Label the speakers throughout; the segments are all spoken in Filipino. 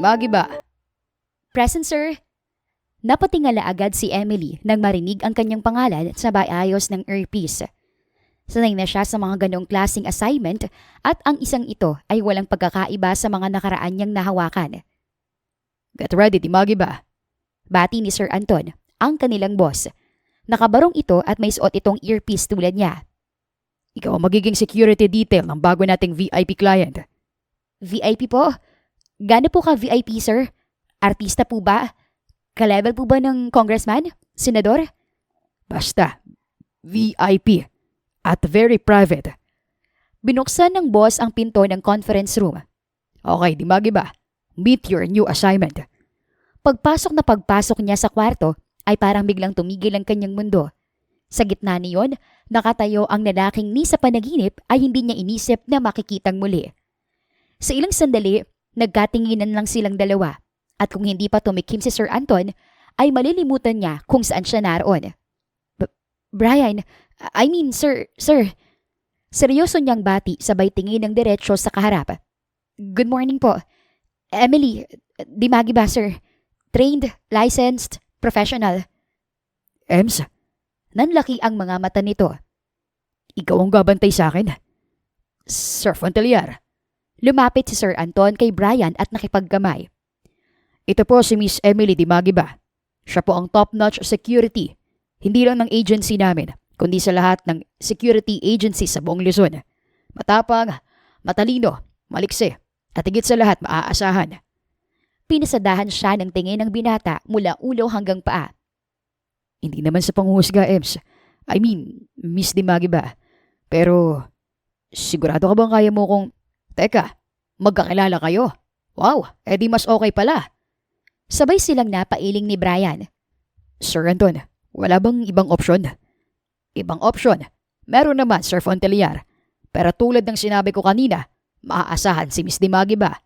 Speaker 1: Dimagi ba?
Speaker 2: Present, sir. Napatingala agad si Emily nang marinig ang kanyang pangalan sa bayayos ng earpiece. Sanay na siya sa mga ganong klaseng assignment at ang isang ito ay walang pagkakaiba sa mga nakaraan niyang nahawakan.
Speaker 1: Get ready, Dimagi ba?
Speaker 2: Bati ni Sir Anton, ang kanilang boss. Nakabarong ito at may suot itong earpiece tulad niya.
Speaker 1: Ikaw ang magiging security detail ng bago nating VIP client.
Speaker 2: VIP po? Gaano po ka VIP, sir? Artista po ba? Ka-level po ba ng congressman? Senador?
Speaker 1: Basta, VIP. At very private.
Speaker 2: Binuksan ng boss ang pinto ng conference room.
Speaker 1: Okay, Dimagi ba? Meet your new assignment.
Speaker 2: Pagpasok niya sa kwarto, ay parang biglang tumigil ang kanyang mundo. Sa gitna niyon, nakatayo ang lalaking ni sa panaginip ay hindi niya inisip na makikitang muli. Sa ilang sandali, nagkatinginan lang silang dalawa. At kung hindi pa tumikim si Sir Anton, ay malilimutan niya kung saan siya naroon. Brian, sir. Seryoso niyang bati sabay tingin ng diretsyo sa kaharap. Good morning po. Emily, Dimagi ba, sir? Trained, licensed, professional.
Speaker 1: Ems,
Speaker 2: Nanlaki ang mga mata nito.
Speaker 1: ikaw ang gabantay sa akin. Sir Fontelier.
Speaker 2: Lumapit si Sir Anton kay Brian at nakipagkamay.
Speaker 1: Ito po si Miss Emily Dimagi ba? Siya po ang top-notch security. Hindi lang ng agency namin, kundi sa lahat ng security agency sa buong Luzon. Matapang, matalino, maliksi, at higit sa lahat maaasahan.
Speaker 2: Pinasadahan siya ng tingin ng binata mula ulo hanggang paa.
Speaker 1: Hindi naman sa panghuhusga, Ems. Miss Dimagi ba? Pero, sigurado ka bang kaya mo kung... Teka, magkakilala kayo? Wow, edi mas okay pala.
Speaker 2: Sabay silang napailing ni Brian.
Speaker 1: Sir Anton, wala bang ibang opsyon? Ibang opsyon? Meron naman, Sir Fontelier. Pero tulad ng sinabi ko kanina, maaasahan si Miss Dimagi ba?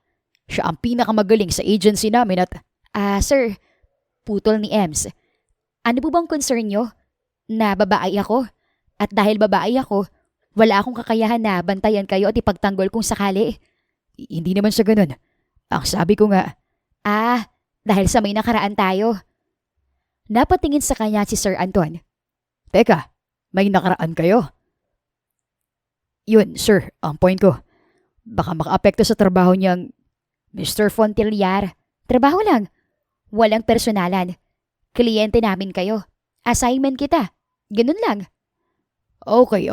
Speaker 1: Siya ang pinakamagaling sa agency namin at...
Speaker 2: Sir, putol ni Ems. Ano po bang concern nyo? Na babae ako? At dahil babae ako, wala akong kakayahan na bantayan kayo at ipagtanggol kung sakali.
Speaker 1: Hindi naman sa ganun. Ang sabi ko nga...
Speaker 2: Dahil sa may nakaraan tayo. Napatingin sa kanya si Sir Anton.
Speaker 1: Teka, may nakaraan kayo? Yun, sir, ang point ko. Baka makaapekto sa trabaho niyang...
Speaker 2: Mr. Fontelier, trabaho lang. Walang personalan. Kliyente namin kayo. Assignment kita. Ganun lang.
Speaker 1: Okay.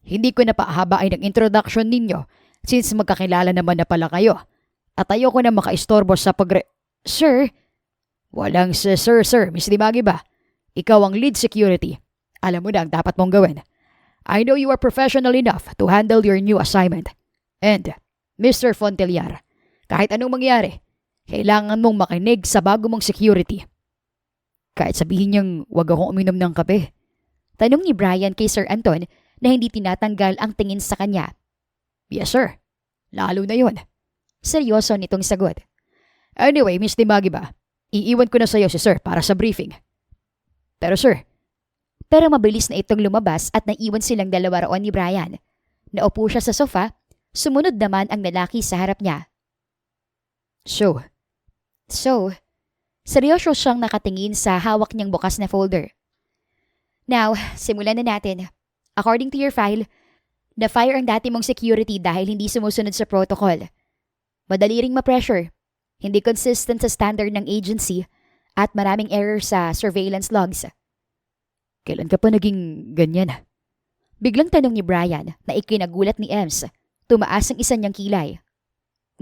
Speaker 1: Hindi ko na paahabain ang introduction ninyo since magkakilala naman na pala kayo. At ayoko na makaistorbo sa
Speaker 2: Sir?
Speaker 1: Walang sir, Miss Dimagi ba? Ikaw ang lead security. Alam mo na ang dapat mong gawin. I know you are professional enough to handle your new assignment. And, Mr. Fontelier, kahit anong mangyari, kailangan mong makinig sa bago mong security. Kahit sabihin niyang wag akong uminom ng kape.
Speaker 2: Tanong ni Brian kay Sir Anton na hindi tinatanggal ang tingin sa kanya.
Speaker 1: Yes, sir. Lalo na yon.
Speaker 2: Seryoso nitong sagot.
Speaker 1: Anyway, Miss Dimagi ba? Iiwan ko na sa iyo si sir para sa briefing. Pero
Speaker 2: mabilis na itong lumabas at naiwan silang dalawa roon ni Brian. Naupo siya sa sofa, sumunod naman ang lalaki sa harap niya.
Speaker 1: So,
Speaker 2: seryoso siyang nakatingin sa hawak niyang bukas na folder. Now, simulan na natin. According to your file, na-fire ang dati mong security dahil hindi sumusunod sa protocol. Madali ring ma-pressure. Hindi consistent sa standard ng agency at maraming error sa surveillance logs.
Speaker 1: Kailan ka pa naging ganyan?
Speaker 2: Biglang tanong ni Brian na ikinagulat ni Ems. Tumaas ang isa niyang kilay.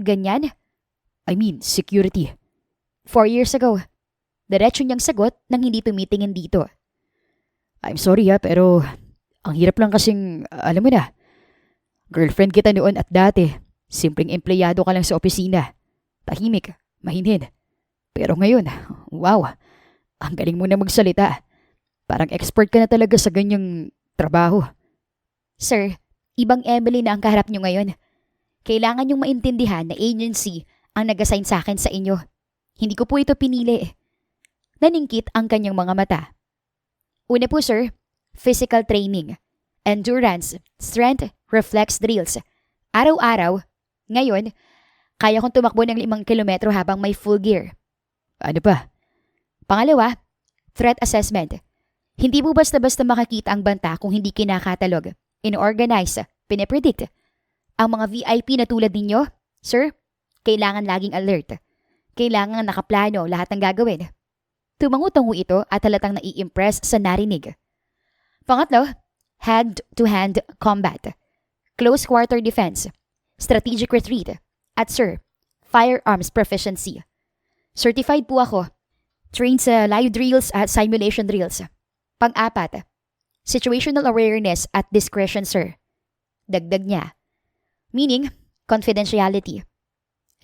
Speaker 2: Ganyan?
Speaker 1: Security.
Speaker 2: 4 years ago. Diretso niyang sagot nang hindi tumitingin dito.
Speaker 1: I'm sorry pero ang hirap lang kasing, alam mo na, girlfriend kita noon at dati, simpleng empleyado ka lang sa opisina. Tahimik, mahinhin. Pero ngayon, wow, ang galing mo na magsalita. Parang expert ka na talaga sa ganyang trabaho.
Speaker 2: Sir, ibang Emily na ang kaharap niyo ngayon. Kailangan niyong maintindihan na agency ang nag-assign sa akin sa inyo. Hindi ko po ito pinili. Naningkit ang kanyang mga mata. Una po, sir, physical training, endurance, strength, reflex drills. Araw-araw, ngayon, Kaya kong tumakbo ng 5 kilometro habang may full gear.
Speaker 1: Ano pa?
Speaker 2: Pangalawa, threat assessment. Hindi mo basta-basta makakita ang banta kung hindi kinakatalog, inorganize, pinapredict. Ang mga VIP na tulad ninyo, sir, kailangan laging alert. Kailangan nakaplano lahat ng gagawin. Tumangu-tangu ito at halatang nai-impress sa narinig. Pangatlo, hand-to-hand combat. Close quarter defense, strategic retreat, at sir, firearms proficiency. Certified po ako. Trained sa live drills at simulation drills. Pang-apat, situational awareness at discretion, sir. Dagdag niya. Meaning, confidentiality.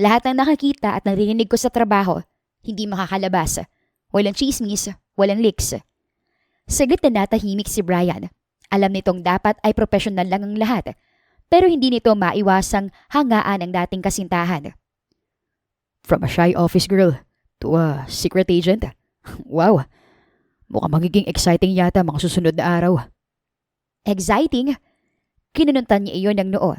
Speaker 2: Lahat ng nakakita at naririnig ko sa trabaho, hindi makakalabas. Walang chismis, walang leaks. Saglit na natahimik si Brian. Alam nitong dapat ay professional lang ang lahat. Pero hindi nito maiwasang hangaan ang dating kasintahan.
Speaker 1: From a shy office girl to a secret agent? Wow, mukhang magiging exciting yata mga susunod na araw.
Speaker 2: Exciting? Kinununtan niya iyon ng noo.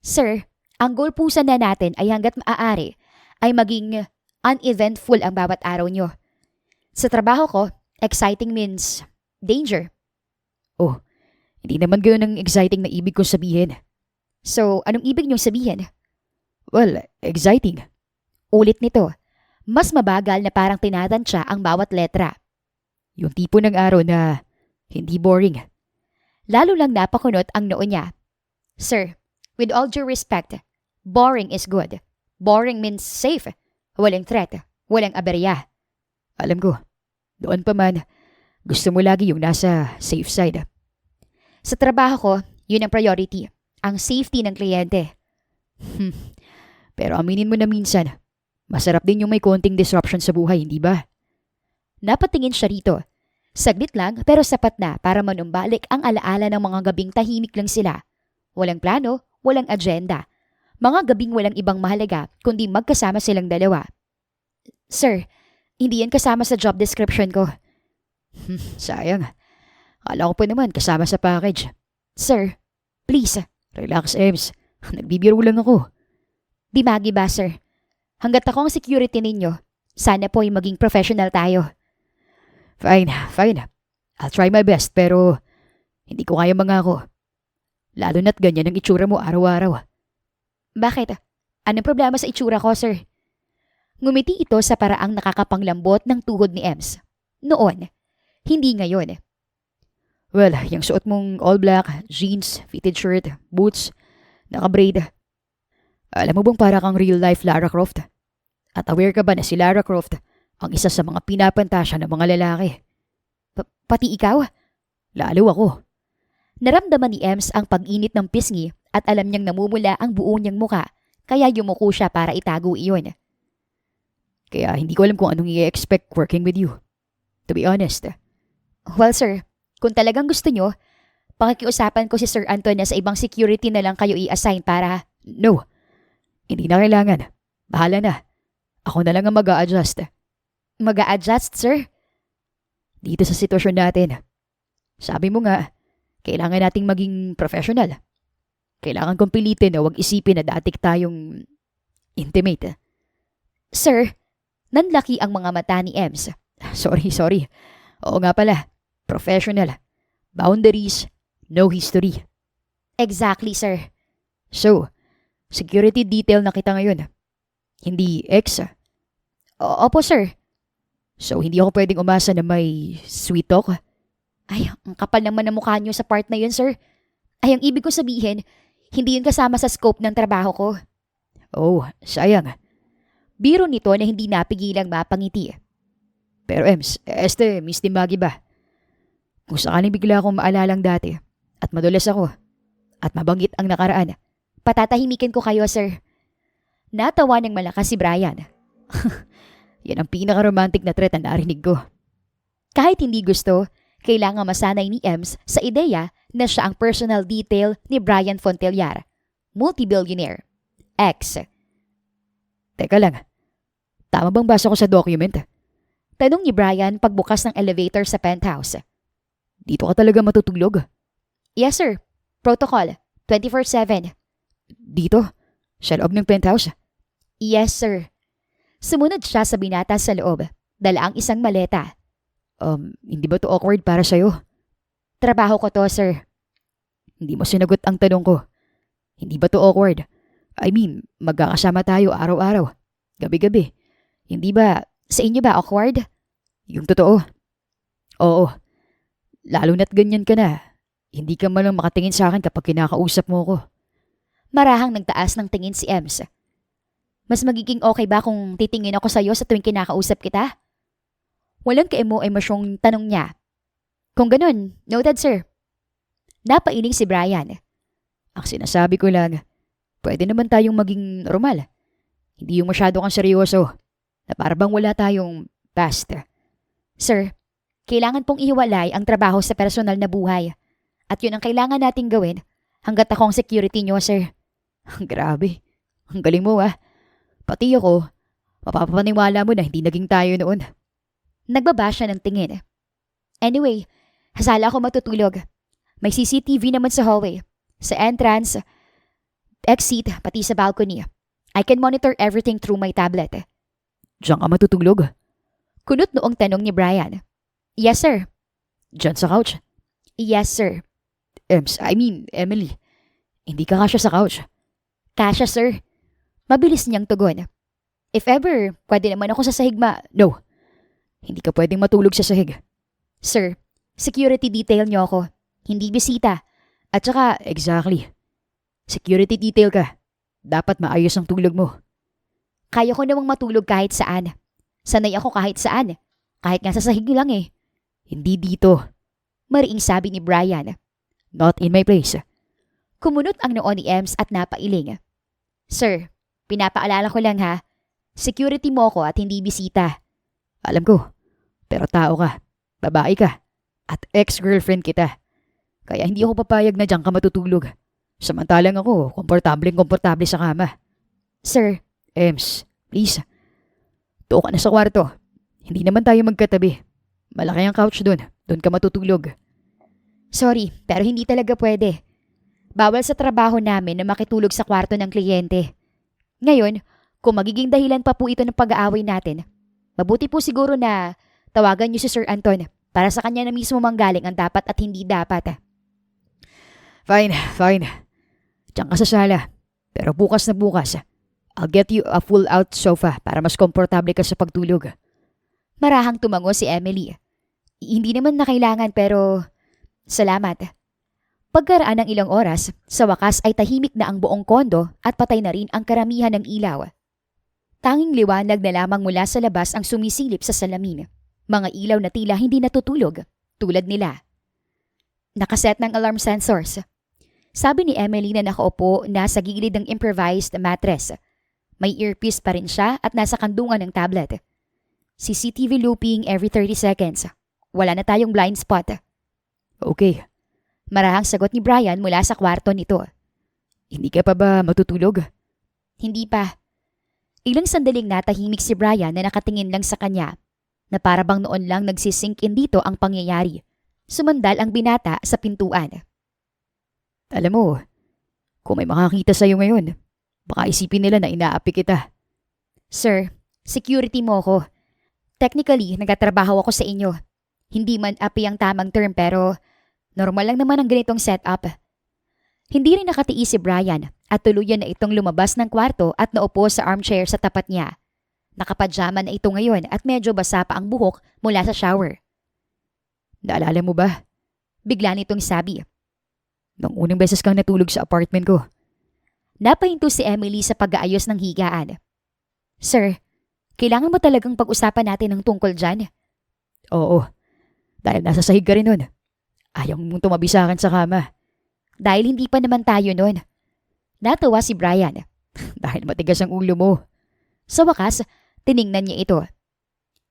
Speaker 2: Sir, ang goal po sana natin ay hanggat maaari ay maging uneventful ang bawat araw niyo. Sa trabaho ko, exciting means danger.
Speaker 1: Oh, hindi naman ganoon ang exciting na ibig kong sabihin.
Speaker 2: So, anong ibig niyong sabihin?
Speaker 1: Well, exciting.
Speaker 2: Ulit nito. Mas mabagal na parang tinatansya ang bawat letra.
Speaker 1: Yung tipo ng araw na hindi boring.
Speaker 2: Lalo lang napakunot ang noo niya. Sir, with all due respect, boring is good. Boring means safe. Walang threat. Walang aberya.
Speaker 1: Alam ko, doon pa man, gusto mo lagi yung nasa safe side.
Speaker 2: Sa trabaho ko, yun ang priority. Ang safety ng kliyente.
Speaker 1: Pero aminin mo na minsan, masarap din yung may konting disruption sa buhay, hindi ba?
Speaker 2: Napatingin siya rito. Saglit lang pero sapat na para manumbalik ang alaala ng mga gabing tahimik lang sila. Walang plano, walang agenda. Mga gabing walang ibang mahalaga kundi magkasama silang dalawa. Sir, hindi yan kasama sa job description ko.
Speaker 1: Sayang. Kala ko pa naman kasama sa package.
Speaker 2: Sir, please.
Speaker 1: Relax, Ems. Nagbibiro lang ako.
Speaker 2: Di magi ba, sir? Hanggat ako ang security ninyo, sana po ay maging professional tayo.
Speaker 1: Fine. I'll try my best pero hindi ko kaya mangako. Lalo na't ganyan ang itsura mo araw-araw.
Speaker 2: Bakit? Anong problema sa itsura ko, sir? Ngumiti ito sa paraang nakakapanglambot ng tuhod ni Ems. Noon, hindi ngayon.
Speaker 1: Well, yung suot mong all black, jeans, fitted shirt, boots, naka-braid. Alam mo bang para kang real life Lara Croft? At aware ka ba na si Lara Croft ang isa sa mga pinapantasya ng mga lalaki?
Speaker 2: Pati ikaw?
Speaker 1: Lalo ako.
Speaker 2: Naramdaman ni Ems ang pag-init ng pisngi at alam niyang namumula ang buo niyang muka, kaya yumuko siya para itago iyon.
Speaker 1: Kaya hindi ko alam kung anong i-expect working with you. To be honest.
Speaker 2: Well, sir, kung talagang gusto niyo, pakikiusapan ko si Sir Anton na sa ibang security na lang kayo i-assign para...
Speaker 1: No, hindi na kailangan. Bahala na. Ako na lang ang mag-a-adjust.
Speaker 2: Mag-a-adjust, sir?
Speaker 1: Dito sa sitwasyon natin. Sabi mo nga, kailangan nating maging professional. Kailangan kong pilitin na huwag isipin na datik tayong intimate.
Speaker 2: Sir, nanlaki ang mga mata ni Ems.
Speaker 1: Sorry. Oo nga pala. Professional. Boundaries. No history.
Speaker 2: Exactly, sir.
Speaker 1: So, security detail na kita ngayon. Hindi ex.
Speaker 2: Opo, sir.
Speaker 1: So, hindi ako pwedeng umasa na may sweet talk.
Speaker 2: Ay, ang kapal naman ng mukha niyo sa part na yun, sir. Ay, ang ibig ko sabihin, hindi yun kasama sa scope ng trabaho ko.
Speaker 1: Oh, sayang.
Speaker 2: Biro nito na hindi napigilang mapangiti.
Speaker 1: Pero Ems, Miss Dimagi ba? Kung sakaling bigla akong maalalang dati at madulas ako at mabanggit ang nakaraan,
Speaker 2: patatahimikin ko kayo, sir. Natawa ng malakas si Brian.
Speaker 1: Yan ang pinaka-romantic na threat na narinig ko.
Speaker 2: Kahit hindi gusto, kailangan masanay ni Ems sa ideya na siya ang personal detail ni Brian Fontellar, multi-billionaire. Ex.
Speaker 1: Teka lang, tama bang basa ko sa document?
Speaker 2: Tanong ni Brian pagbukas ng elevator sa penthouse.
Speaker 1: Dito ka talaga matutulog?
Speaker 2: Yes, sir. Protocol. 24/7.
Speaker 1: Dito? Sa loob ng penthouse?
Speaker 2: Yes, sir. Sumunod siya sa binata sa loob. Dala ang isang maleta.
Speaker 1: Hindi ba to awkward para sa'yo?
Speaker 2: Trabaho ko to, sir.
Speaker 1: Hindi mo sinagot ang tanong ko. Hindi ba to awkward? I mean, magkakasama tayo araw-araw. Gabi-gabi. Hindi ba,
Speaker 2: Sa inyo ba awkward?
Speaker 1: yung totoo? Oo. Lalo na't ganyan ka na. Hindi ka man lang makatingin sa akin kapag kinakausap mo ko.
Speaker 2: Marahang nagtaas ng tingin si Ems. Mas magiging okay ba kung titingin ako sa'yo sa tuwing kinakausap kita? Walang kaemo-emosyong tanong niya. Kung ganun, noted, sir. Napailing si Brian.
Speaker 1: Ang sinasabi ko lang, pwede naman tayong maging normal. Hindi yung masyado kang seryoso na para bang wala tayong past.
Speaker 2: Sir, kailangan pong ihiwalay ang trabaho sa personal na buhay. At yun ang kailangan nating gawin hanggat ako ang security niyo, sir.
Speaker 1: Grabe. Ang galing mo ah. Pati ako, mapapaniwala mo na hindi naging tayo noon.
Speaker 2: Nagbaba siya ng tingin. Anyway, hasala ako matutulog. May CCTV naman sa hallway, sa entrance, exit, pati sa balcony. I can monitor everything through my tablet.
Speaker 1: Diyan ka matutulog?
Speaker 2: Kunot noong tanong ni Brian. Yes, sir.
Speaker 1: Diyan sa couch?
Speaker 2: Yes, sir.
Speaker 1: Emily. Hindi ka kasya sa couch.
Speaker 2: Kasya, sir. Mabilis niyang tugon. If ever, pwede naman ako sa sahig
Speaker 1: No. Hindi ka pwedeng matulog sa sahig.
Speaker 2: Sir, security detail niyo ako. Hindi bisita.
Speaker 1: At saka, exactly. Security detail ka. Dapat maayos ang tulog mo.
Speaker 2: Kaya ko namang matulog kahit saan. Sanay ako kahit saan. Kahit nga sa sahig lang eh.
Speaker 1: Hindi dito.
Speaker 2: Mariing sabi ni Brian.
Speaker 1: Not in my place.
Speaker 2: Kumunot ang noo ni Ems at napailing. Sir, pinapaalala ko lang ha. Security mo ko at hindi bisita.
Speaker 1: Alam ko. Pero tao ka. Babae ka. At ex-girlfriend kita. Kaya hindi ako papayag na diyan ka matutulog. Samantalang ako, komportable sa kama.
Speaker 2: Sir.
Speaker 1: Ems, please. Tuo ka na sa kwarto. Hindi naman tayo magkatabi. Malaki ang couch doon. Doon ka matutulog.
Speaker 2: Sorry, pero hindi talaga pwede. Bawal sa trabaho namin na makitulog sa kwarto ng kliyente. Ngayon, kung magiging dahilan pa po ito ng pag-aaway natin, mabuti po siguro na tawagan niyo si Sir Anton para sa kanya na mismo manggaling ang dapat at hindi dapat.
Speaker 1: Fine. Diyan ka sa sala. Pero bukas na bukas, I'll get you a full-out sofa para mas komportable ka sa pagtulog.
Speaker 2: Marahang tumango si Emily. Hindi naman na kailangan pero salamat. Pagkaraan ng ilang oras, sa wakas ay tahimik na ang buong kondo at patay na rin ang karamihan ng ilaw. Tanging liwanag na lamang mula sa labas ang sumisilip sa salamin. Mga ilaw na tila hindi natutulog, tulad nila. Nakaset ng alarm sensors. Sabi ni Emily na nakaupo na sa gilid ng improvised mattress. May earpiece pa rin siya at nasa kandungan ng tablet. CCTV looping every 30 seconds. Wala na tayong blind spot.
Speaker 1: Okay.
Speaker 2: Marahang sagot ni Brian mula sa kwarto nito.
Speaker 1: Hindi ka pa ba matutulog?
Speaker 2: Hindi pa. Ilang sandaling natahimik si Brian na nakatingin lang sa kanya, na para bang noon lang nagsisink in dito ang pangyayari. Sumandal ang binata sa pintuan.
Speaker 1: Alam mo, kung may makakita sa'yo ngayon, baka isipin nila na inaapi kita.
Speaker 2: Sir, security mo ko. Technically, nagtatrabaho ako sa inyo. Hindi man api ang tamang term pero normal lang naman ang ganitong setup. Hindi rin nakatiis si Brian at tuluyan na itong lumabas ng kwarto at naupo sa armchair sa tapat niya. Nakapajama na ito ngayon at medyo basa pa ang buhok mula sa shower.
Speaker 1: Naalala mo ba?
Speaker 2: Bigla nitong sabi.
Speaker 1: Nung unang beses kang natulog sa apartment ko.
Speaker 2: Napahinto si Emily sa pag-aayos ng higaan. Sir, kailangan mo talagang pag-usapan natin ng tungkol dyan?
Speaker 1: Oo. Dahil nasa sahig ka rin nun. Ayaw mong tumabi sa akin sa kama.
Speaker 2: Dahil hindi pa naman tayo nun. Natawa si Brian.
Speaker 1: Dahil matigas ang ulo mo.
Speaker 2: Sa wakas, tiningnan niya ito.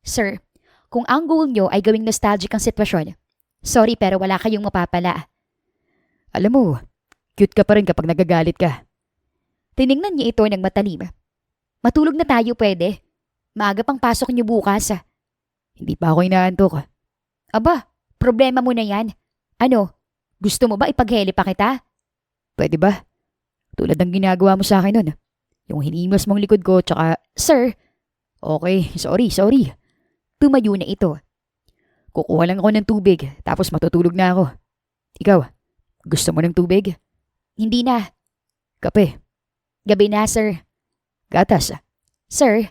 Speaker 2: Sir, kung ang goal niyo ay gawing nostalgic ang sitwasyon, sorry pero wala kayong mapapala.
Speaker 1: Alam mo, cute ka pa rin kapag nagagalit ka.
Speaker 2: Tiningnan niya ito ng matalim. Matulog na tayo pwede. Maaga pang pasok niyo bukas.
Speaker 1: Hindi pa ako inaantok.
Speaker 2: Aba, problema mo na yan. Ano, gusto mo ba ipagheli pa kita?
Speaker 1: Pwede ba? Tulad ng ginagawa mo sa akin nun. Yung hinimos mong likod ko, tsaka...
Speaker 2: Sir,
Speaker 1: Okay, sorry.
Speaker 2: tumayo na ito.
Speaker 1: Kukuha lang ako ng tubig, tapos matutulog na ako. Ikaw, gusto mo ng tubig?
Speaker 2: Hindi na.
Speaker 1: Kape?
Speaker 2: Gabi na, sir.
Speaker 1: Gatas?
Speaker 2: Sir,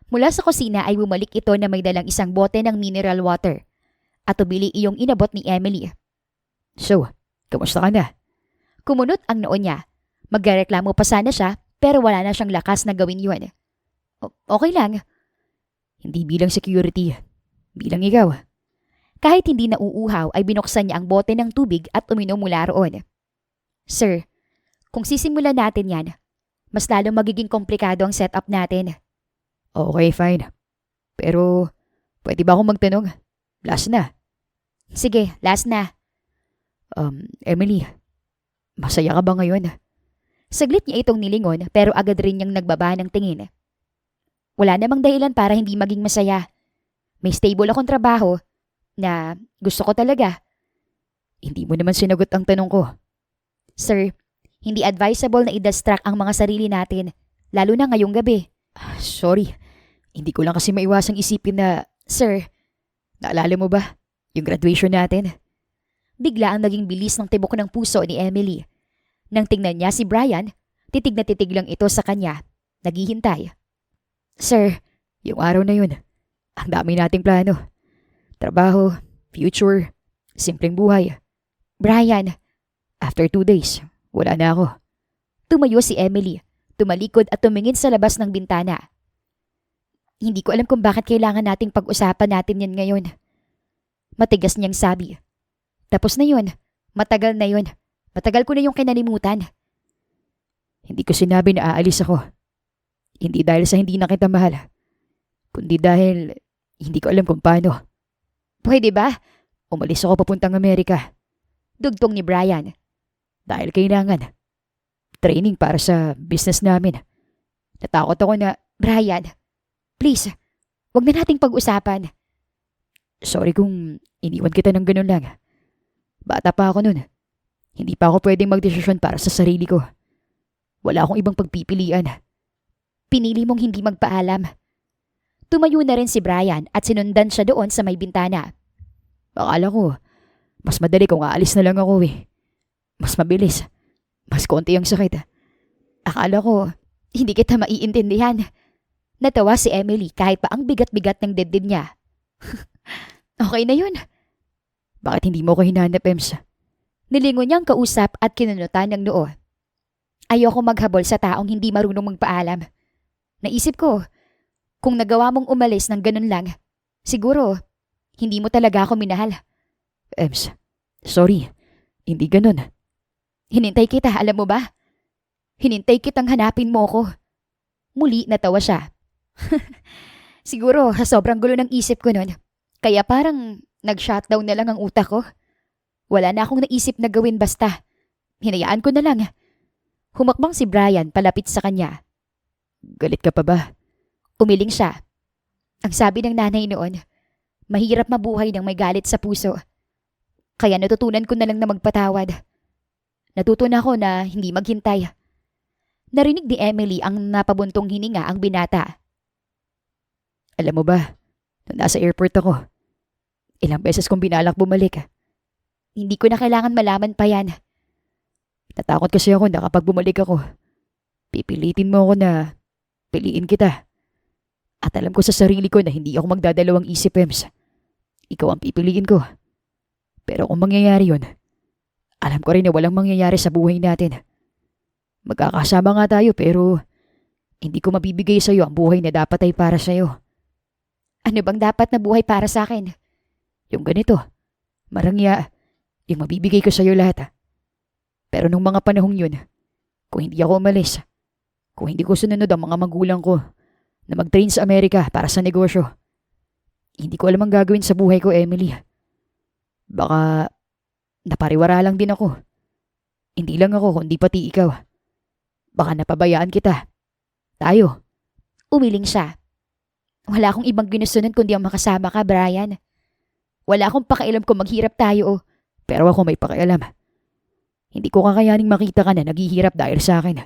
Speaker 2: mula sa kusina ay bumalik ito na may dalang isang bote ng mineral water. At tubili iyong inabot ni Emily.
Speaker 1: So, kamusta ka na?
Speaker 2: Kumunot ang noo niya. Magreklamo pa sana siya pero wala na siyang lakas na gawin yun. Okay lang.
Speaker 1: Hindi bilang security, bilang ikaw.
Speaker 2: Kahit hindi nauuhaw ay binuksan niya ang bote ng tubig at uminom mula roon. Sir, kung sisimulan natin yan, mas lalo magiging komplikado ang setup natin.
Speaker 1: Okay, fine. Pero, pwede ba akong magtanong? Last na.
Speaker 2: Sige, last na.
Speaker 1: Emily, masaya ka ba ngayon?
Speaker 2: Saglit niya itong nilingon pero agad rin niyang nagbaba ng tingin. Wala namang dahilan para hindi maging masaya. May stable akong trabaho na gusto ko talaga.
Speaker 1: Hindi mo naman sinagot ang tanong ko.
Speaker 2: Sir, hindi advisable na i-distract ang mga sarili natin, lalo na ngayong gabi.
Speaker 1: Sorry, hindi ko lang kasi maiwasang isipin na...
Speaker 2: Sir,
Speaker 1: Naalala mo ba? Yung graduation natin?
Speaker 2: bigla ang naging bilis ng tibok ng puso ni Emily. Nang tingnan niya si Brian, titig na titig lang ito sa kanya, naghihintay. Sir,
Speaker 1: Yung araw na yun, ang dami nating plano. Trabaho, future, simpleng buhay.
Speaker 2: Brian,
Speaker 1: After 2 days, wala na ako.
Speaker 2: tumayo si Emily, tumalikod at tumingin sa labas ng bintana. Hindi ko alam kung bakit kailangan nating pag-usapan natin yan ngayon. Matigas niyang sabi. Tapos na yun. Matagal na yun. Matagal ko na yung kinalimutan.
Speaker 1: Hindi ko sinabi na aalis ako. Hindi dahil sa hindi na kita mahal. Kundi dahil hindi ko alam kung paano.
Speaker 2: Pwede ba?
Speaker 1: Umalis ako papuntang Amerika.
Speaker 2: Dugtong ni Brian.
Speaker 1: Dahil kailangan. Training para sa business namin. Natakot ako na...
Speaker 2: Brian, please, wag na nating pag-usapan.
Speaker 1: Sorry kung iniwan kita ng ganun lang. Bata pa ako nun. Hindi pa ako pwedeng magdesisyon para sa sarili ko. Wala akong ibang pagpipilian.
Speaker 2: Pinili mong hindi magpaalam. Tumayo na rin si Brian at sinundan siya doon sa may bintana.
Speaker 1: Akala ko, mas madali kung aalis na lang ako eh. Mas mabilis. Mas konti ang sakit.
Speaker 2: Akala ko, hindi kita maiintindihan. Natawa si Emily kahit pa ang bigat-bigat ng dibdib niya. Okay na yun.
Speaker 1: Bakit hindi mo ko hinanap, Ems?
Speaker 2: Nilingon niyang kausap at kinunutan ng noo. Ayoko maghabol sa taong hindi marunong magpaalam. Naisip ko, kung nagawa mong umalis ng ganun lang, siguro, hindi mo talaga ako minahal.
Speaker 1: Ems, sorry. Hindi ganun.
Speaker 2: Hinintay kita, alam mo ba? Hinintay kitang hanapin mo ko. Muli natawa siya. Siguro, sa sobrang gulo ng isip ko nun, kaya parang nag-shutdown na lang ang utak ko. Wala na akong naisip na gawin basta. Hinayaan ko na lang. Humakbang si Brian palapit sa kanya.
Speaker 1: Galit ka pa ba?
Speaker 2: Umiling siya. Ang sabi ng nanay noon, mahirap mabuhay ng may galit sa puso. Kaya natutunan ko na lang na magpatawad. Natutunan ko na hindi maghintay. Narinig ni Emily ang napabuntong hininga ang binata.
Speaker 1: Alam mo ba, nung nasa airport ako, ilang beses kong binalak bumalik.
Speaker 2: Hindi ko na kailangan malaman pa yan.
Speaker 1: Natakot kasi ako na kapag bumalik ako, pipilitin mo ako na piliin kita. At alam ko sa sarili ko na hindi ako magdadalawang isip, Ems. Ikaw ang pipiliin ko. Pero kung mangyayari yun, alam ko rin na walang mangyayari sa buhay natin. Magkakasama nga tayo pero hindi ko mabibigay sa'yo ang buhay na dapat ay para sa'yo.
Speaker 2: Ano bang dapat na buhay para sa akin?
Speaker 1: Yung ganito, marangya, yung mabibigay ko sa'yo lahat. Pero nung mga panahong yun, kung hindi ako umalis, kung hindi ko sununod ang mga magulang ko na mag-train sa Amerika para sa negosyo, hindi ko alam ang gagawin sa buhay ko, Emily. Baka napariwara lang din ako. Hindi lang ako, kundi pati ikaw. Baka napabayaan kita. Tayo.
Speaker 2: Umiling siya. Wala akong ibang ginusunan kundi ang makasama ka, Brian. Wala akong pakialam kung maghirap tayo
Speaker 1: Pero ako may pakialam. Hindi ko kakayaning makita ka na naghihirap dahil sa akin.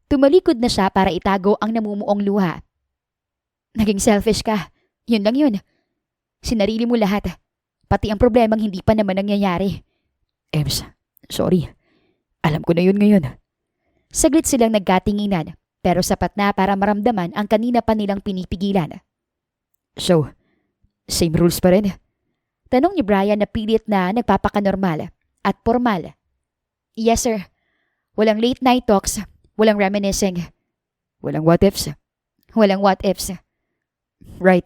Speaker 2: Tumalikod na siya para itago ang namumuong luha. Naging selfish ka. Yun lang yun. Sinarili mo lahat. Pati ang problemang hindi pa naman nangyayari.
Speaker 1: Ems, sorry. Alam ko na yun ngayon.
Speaker 2: Saglit silang nagkatinginan, pero sapat na para maramdaman ang kanina pa nilang pinipigilan.
Speaker 1: So, same rules pa rin?
Speaker 2: Tanong ni Brian na pilit na nagpapakanormal at formal. Yes, sir. Walang late night talks, walang reminiscing.
Speaker 1: Walang what ifs?
Speaker 2: Walang what ifs.
Speaker 1: Right.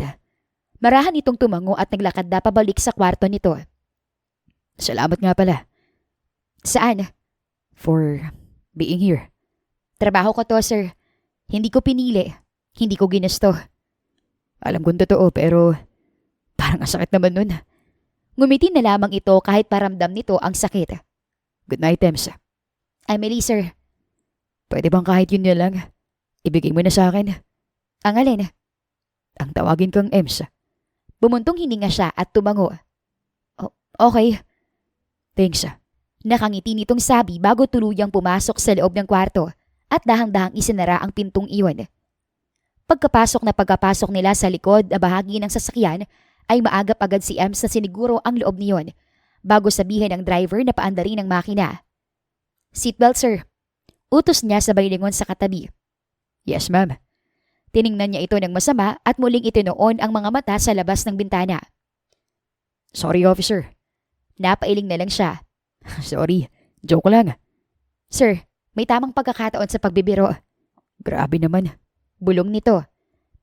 Speaker 2: Marahan itong tumango at naglakad na pabalik sa kwarto nito.
Speaker 1: Salamat nga pala.
Speaker 2: Saan?
Speaker 1: For being here.
Speaker 2: Trabaho ko to, sir. Hindi ko pinili. Hindi ko ginusto.
Speaker 1: Alam kong totoo pero parang ang sakit naman nun.
Speaker 2: Ngumiti na lamang ito kahit paramdam nito ang sakit.
Speaker 1: Good night, Ems.
Speaker 2: Emily, sir.
Speaker 1: Pwede bang kahit yun na lang? Ibigay mo na sa akin.
Speaker 2: Ang alin?
Speaker 1: Ang tawagin kang Ems.
Speaker 2: Bumuntong hininga siya at tumango. Okay.
Speaker 1: Thanks.
Speaker 2: Nakangiti nitong sabi bago tuluyang pumasok sa loob ng kwarto at dahang-dahang isinara ang pintong iyon. Pagkapasok nila sa likod na bahagi ng sasakyan ay maagap agad si Ems na siniguro ang loob niyon bago sabihin ng driver na paandarin ang makina. Seatbelt, sir. Utos niya sabay lingon sa katabi.
Speaker 1: Yes, ma'am.
Speaker 2: Tiningnan niya ito ng masama at muling itinoon ang mga mata sa labas ng bintana.
Speaker 1: Sorry, officer.
Speaker 2: Napailing na lang siya.
Speaker 1: Sorry. Joke lang.
Speaker 2: Sir, may tamang pagkakataon sa pagbibiro.
Speaker 1: Grabe naman.
Speaker 2: Bulong nito.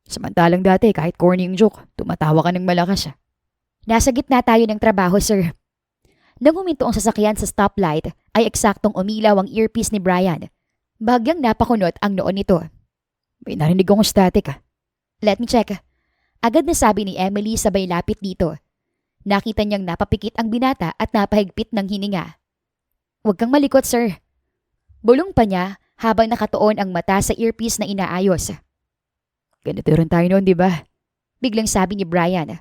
Speaker 1: Samantalang dati kahit corny yung joke, tumatawa ka ng malakas.
Speaker 2: Nasa gitna tayo ng trabaho, sir. Nang huminto ang sasakyan sa stoplight, ay eksaktong umilaw ang earpiece ni Brian. Bahagyang napakunot ang noon nito.
Speaker 1: May narinig akong static.
Speaker 2: Let me check. Agad na sabi ni Emily sabay lapit dito. Nakita niyang napapikit ang binata at napahigpit ng hininga. Huwag kang malikot, sir. Bulong pa niya habang nakatuon ang mata sa earpiece na inaayos.
Speaker 1: Ganito rin tayo noon, di ba?
Speaker 2: Biglang sabi ni Brian.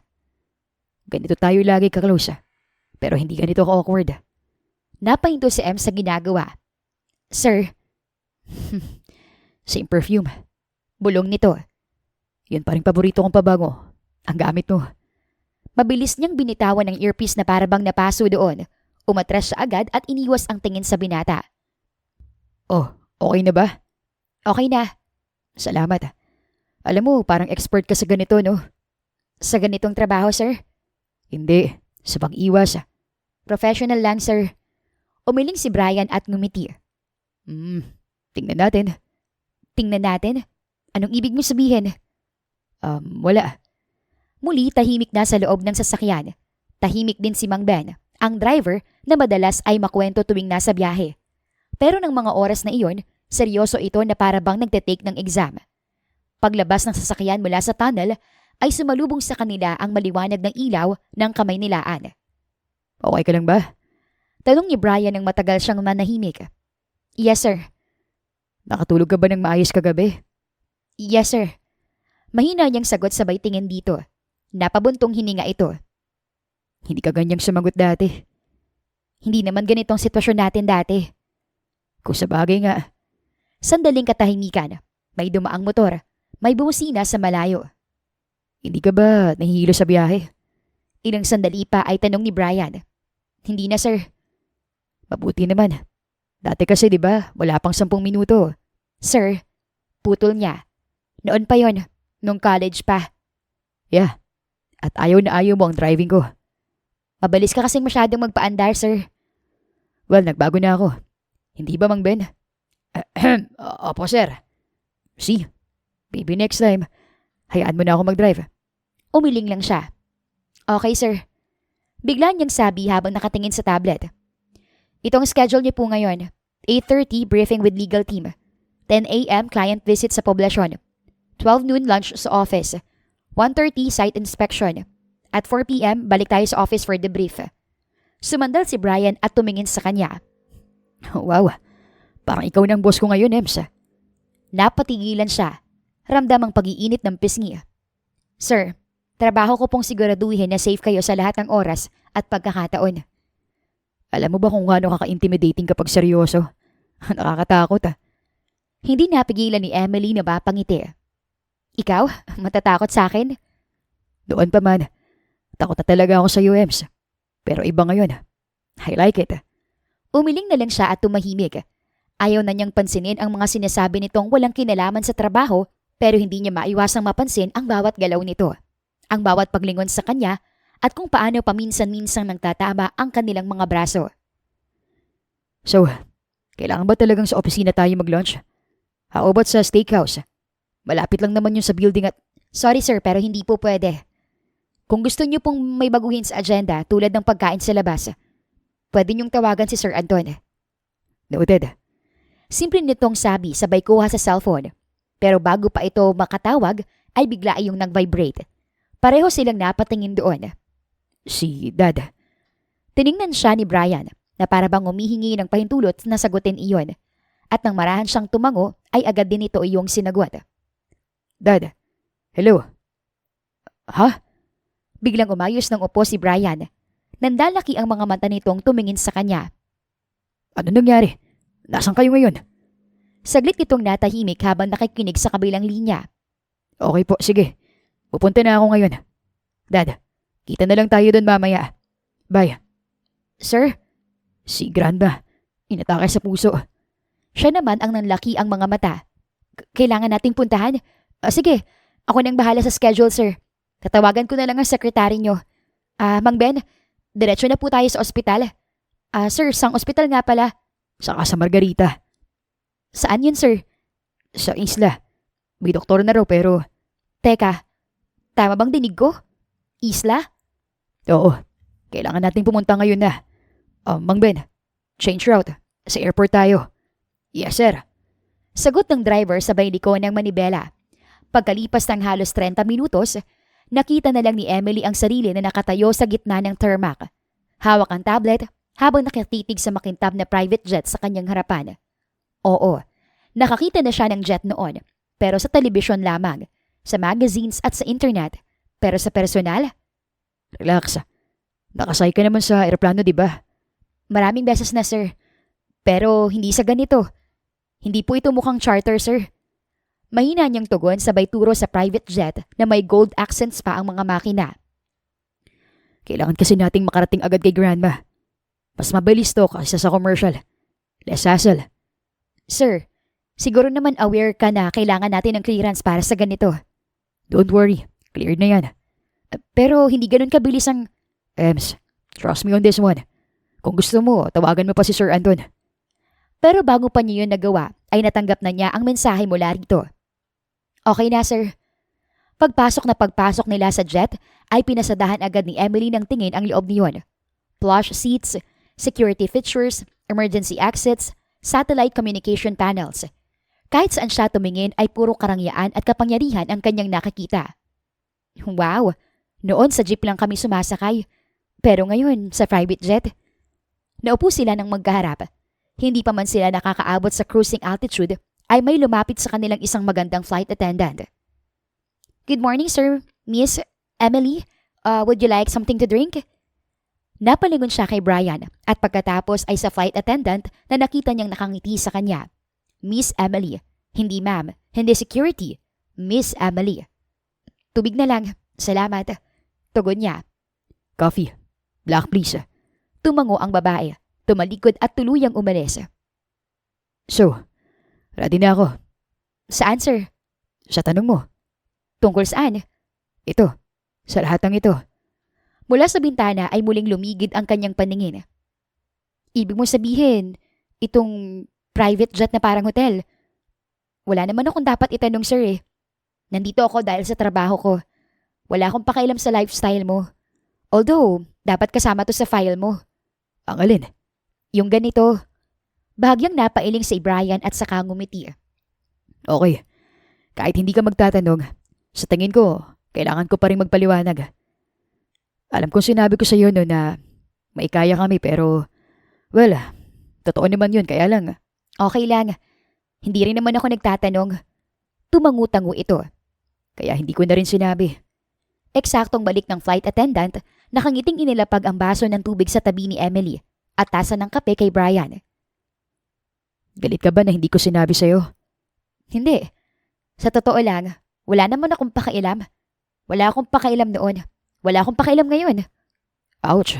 Speaker 1: Ganito tayo lagi ka-close. Pero hindi ganito ka-awkward.
Speaker 2: Napahinto si M sa ginagawa. Sir.
Speaker 1: Same perfume.
Speaker 2: Bulong nito.
Speaker 1: Yun pa rin paborito kong pabango. Ang gamit mo.
Speaker 2: Mabilis niyang binitawan ng earpiece na parabang napaso doon. Umatras siya agad at iniwas ang tingin sa binata.
Speaker 1: Oh, okay na ba?
Speaker 2: Okay na.
Speaker 1: Salamat. Alam mo, parang expert ka sa ganito, no?
Speaker 2: Sa ganitong trabaho, sir?
Speaker 1: Hindi. Sa pag-iwas.
Speaker 2: Professional lang, sir. Umiling si Brian at ngumiti.
Speaker 1: Tingnan natin.
Speaker 2: Tingnan natin? Anong ibig mo sabihin?
Speaker 1: Wala.
Speaker 2: Muli tahimik na sa loob ng sasakyan. Tahimik din si Mang Ben, ang driver na madalas ay makwento tuwing nasa biyahe. Pero ng mga oras na iyon, seryoso ito na parabang nagte-take ng exam. Paglabas ng sasakyan mula sa tunnel, ay sumalubong sa kanila ang maliwanag ng ilaw ng kamay nilaan.
Speaker 1: Okay ka lang ba?
Speaker 2: Tanong ni Brian nang matagal siyang manahimik. Yes, sir.
Speaker 1: Nakatulog ka ba ng maayos kagabi?
Speaker 2: Yes, sir. Mahina niyang sagot sabay tingin dito. Napabuntong hininga ito.
Speaker 1: Hindi ka ganyang sumagot dati.
Speaker 2: Hindi naman ganitong sitwasyon natin dati.
Speaker 1: Kung sa bagay nga.
Speaker 2: Sandaling katahimikan. May dumaang motor. May bumusina sa malayo.
Speaker 1: Hindi ka ba nahihilo sa biyahe?
Speaker 2: Ilang sandali pa ay tanong ni Brian. Hindi na, sir.
Speaker 1: Mabuti naman. Dati kasi, di ba, wala pang 10 minuto.
Speaker 2: Sir, putol niya. Noon pa yon, nung college pa.
Speaker 1: Yeah. At ayaw na ayaw mo ang driving ko.
Speaker 2: Mabilis ka kasing masyadong magpaandar, sir.
Speaker 1: Well, nagbago na ako. Hindi ba, Mang Ben? Opo, sir. See? Maybe next time, hayaan mo na ako mag-drive.
Speaker 2: Umiling lang siya. Okay, sir. Bigla niyang sabi habang nakatingin sa tablet. Itong schedule niyo po ngayon. 8:30 briefing with legal team. 10 a.m. client visit sa poblasyon. 12 noon lunch sa office. 1:30 site inspection. At 4 p.m. balik tayo sa office for debrief. Sumandal si Brian at tumingin sa kanya.
Speaker 1: Wow, parang ikaw ng boss ko ngayon, Ems.
Speaker 2: Napatigilan siya. Ramdam ang pag-iinit ng pisngi. Sir, trabaho ko pong siguraduhin na safe kayo sa lahat ng oras at pagkakataon.
Speaker 1: Alam mo ba kung gaano kaka-intimidating kapag seryoso? Nakakatakot.
Speaker 2: Hindi napigilan ni Emily na mapangiti. Ikaw, matatakot sa akin?
Speaker 1: Doon pa man. Takot na talaga ako sa UMs. Pero iba ngayon. I like it.
Speaker 2: Umiling na lang siya at tumahimik. Ayaw na niyang pansinin ang mga sinasabi nitong walang kinalaman sa trabaho, pero hindi niya maiwasang mapansin ang bawat galaw nito. Ang bawat paglingon sa kanya at kung paano paminsan-minsang nagtatama ang kanilang mga braso.
Speaker 1: So, kailangan ba talagang sa opisina tayo mag-lunch? How about sa steakhouse? Malapit lang naman yun sa building at...
Speaker 2: Sorry sir, pero hindi po pwede. Kung gusto niyo pong may baguhin sa agenda tulad ng pagkain sa labas, pwede niyong tawagan si Sir Anton.
Speaker 1: Noted.
Speaker 2: Simple nitong sabi sabay kuha sa cellphone. Pero bago pa ito makatawag ay bigla iyong nag-vibrate. Pareho silang napatingin doon.
Speaker 1: Si Dad.
Speaker 2: Tiningnan siya ni Brian na para bang humihingi ng pahintulot na sagutin iyon. At nang marahan siyang tumango ay agad din ito iyong sinagot.
Speaker 1: Dad. Hello. Ha?
Speaker 2: Biglang umayos ng upo si Brian. Nandalaki ang mga mata nitong tumingin sa kanya.
Speaker 1: Ano nangyari? Nasaan kayo ngayon?
Speaker 2: Saglit itong natahimik habang nakikinig sa kabilang linya.
Speaker 1: Okay po, sige. Pupunta na ako ngayon. Dad, kita na lang tayo doon mamaya. Bye.
Speaker 2: Sir?
Speaker 1: Si Grandma. Inatake sa puso.
Speaker 2: Siya naman ang nanlaki ang mga mata. Kailangan nating puntahan? Sige, ako nang bahala sa schedule, sir. Tatawagan ko na lang ang sekretary nyo. Mang Ben, diretso na po tayo sa ospital. Sir, sang ospital nga pala?
Speaker 1: Saka sa Margarita.
Speaker 2: Saan yun, sir?
Speaker 1: Sa isla. May doktor na raw pero...
Speaker 2: Teka, tama bang dinig ko? Isla?
Speaker 1: Oo, kailangan nating pumunta ngayon na. Mang Ben, change route. Sa airport tayo. Yes, sir.
Speaker 2: Sagot ng driver sabay liko ng manibela. Pagkalipas ng halos 30 minutos, nakita na lang ni Emily ang sarili na nakatayo sa gitna ng tarmac. Hawak ang tablet habang nakatitig sa makintab na private jet sa kanyang harapan. Oo, nakakita na siya ng jet noon, pero sa telebisyon lamang, sa magazines at sa internet. Pero sa personal?
Speaker 1: Relax. Nakasay ka naman sa aeroplano, di ba?
Speaker 2: Maraming beses na, sir. Pero hindi sa ganito. Hindi po ito mukhang charter, sir. Mahina niyang tugon sabay turo sa private jet na may gold accents pa ang mga makina.
Speaker 1: Kailangan kasi nating makarating agad kay Grandma. Mas mabilis to kaysa sa commercial. Less hassle.
Speaker 2: Sir, siguro naman aware ka na kailangan natin ng clearance para sa ganito.
Speaker 1: Don't worry, cleared na yan.
Speaker 2: Pero hindi ganun kabilis ang...
Speaker 1: Ems, trust me on this one. Kung gusto mo, tawagan mo pa si Sir Anton.
Speaker 2: Pero bago pa niya yun nagawa, ay natanggap na niya ang mensahe mula rito. Okay na, sir. Pagpasok nila sa jet, ay pinasadahan agad ni Emily ng tingin ang loob niyon. Plush seats, security features, emergency exits, satellite communication panels. Kahit saan siya tumingin ay puro karangyaan at kapangyarihan ang kanyang nakakita. Wow! Noon sa jeep lang kami sumasakay. Pero ngayon, sa private jet. Naupo sila ng magkaharap. Hindi pa man sila nakakaabot sa cruising altitude ay may lumapit sa kanilang isang magandang flight attendant. Good morning, sir. Miss Emily, would you like something to drink? Napalingon siya kay Brian at pagkatapos ay sa flight attendant na nakita niyang nakangiti sa kanya. Miss Emily. Hindi ma'am. Hindi security. Miss Emily. Tubig na lang. Salamat. Tugon niya.
Speaker 1: Coffee. Black please.
Speaker 2: Tumango ang babae. Tumalikod at tuluyang umalis.
Speaker 1: So, ready na ako.
Speaker 2: Saan, sir?
Speaker 1: Sa tanong mo.
Speaker 2: Tungkol saan?
Speaker 1: Ito. Sa lahat ng ito.
Speaker 2: Mula sa bintana ay muling lumigid ang kanyang paningin. Ibig mo sabihin, itong private jet na parang hotel. Wala naman akong dapat itanong, sir eh. Nandito ako dahil sa trabaho ko. Wala akong pakialam sa lifestyle mo. Although, dapat kasama to sa file mo.
Speaker 1: Ang alin?
Speaker 2: Yung ganito. Bahagyang napailing si Brian at saka ngumiti.
Speaker 1: Okay. Kahit hindi ka magtatanong, sa tingin ko, kailangan ko pa rin magpaliwanag. Alam kong sinabi ko sa iyo no na may kaya kami pero, well, totoo naman yun kaya lang.
Speaker 2: Okay lang. Hindi rin naman ako nagtatanong. Tumangu-tangu ito.
Speaker 1: Kaya hindi ko na rin sinabi.
Speaker 2: Eksaktong balik ng flight attendant, nakangiting inilapag ang baso ng tubig sa tabi ni Emily at tasa ng kape kay Brian.
Speaker 1: Galit ka ba na hindi ko sinabi sa'yo?
Speaker 2: Hindi. Sa totoo lang, wala naman akong pakialam. Wala akong pakialam noon. Wala akong pakialam ngayon.
Speaker 1: Ouch.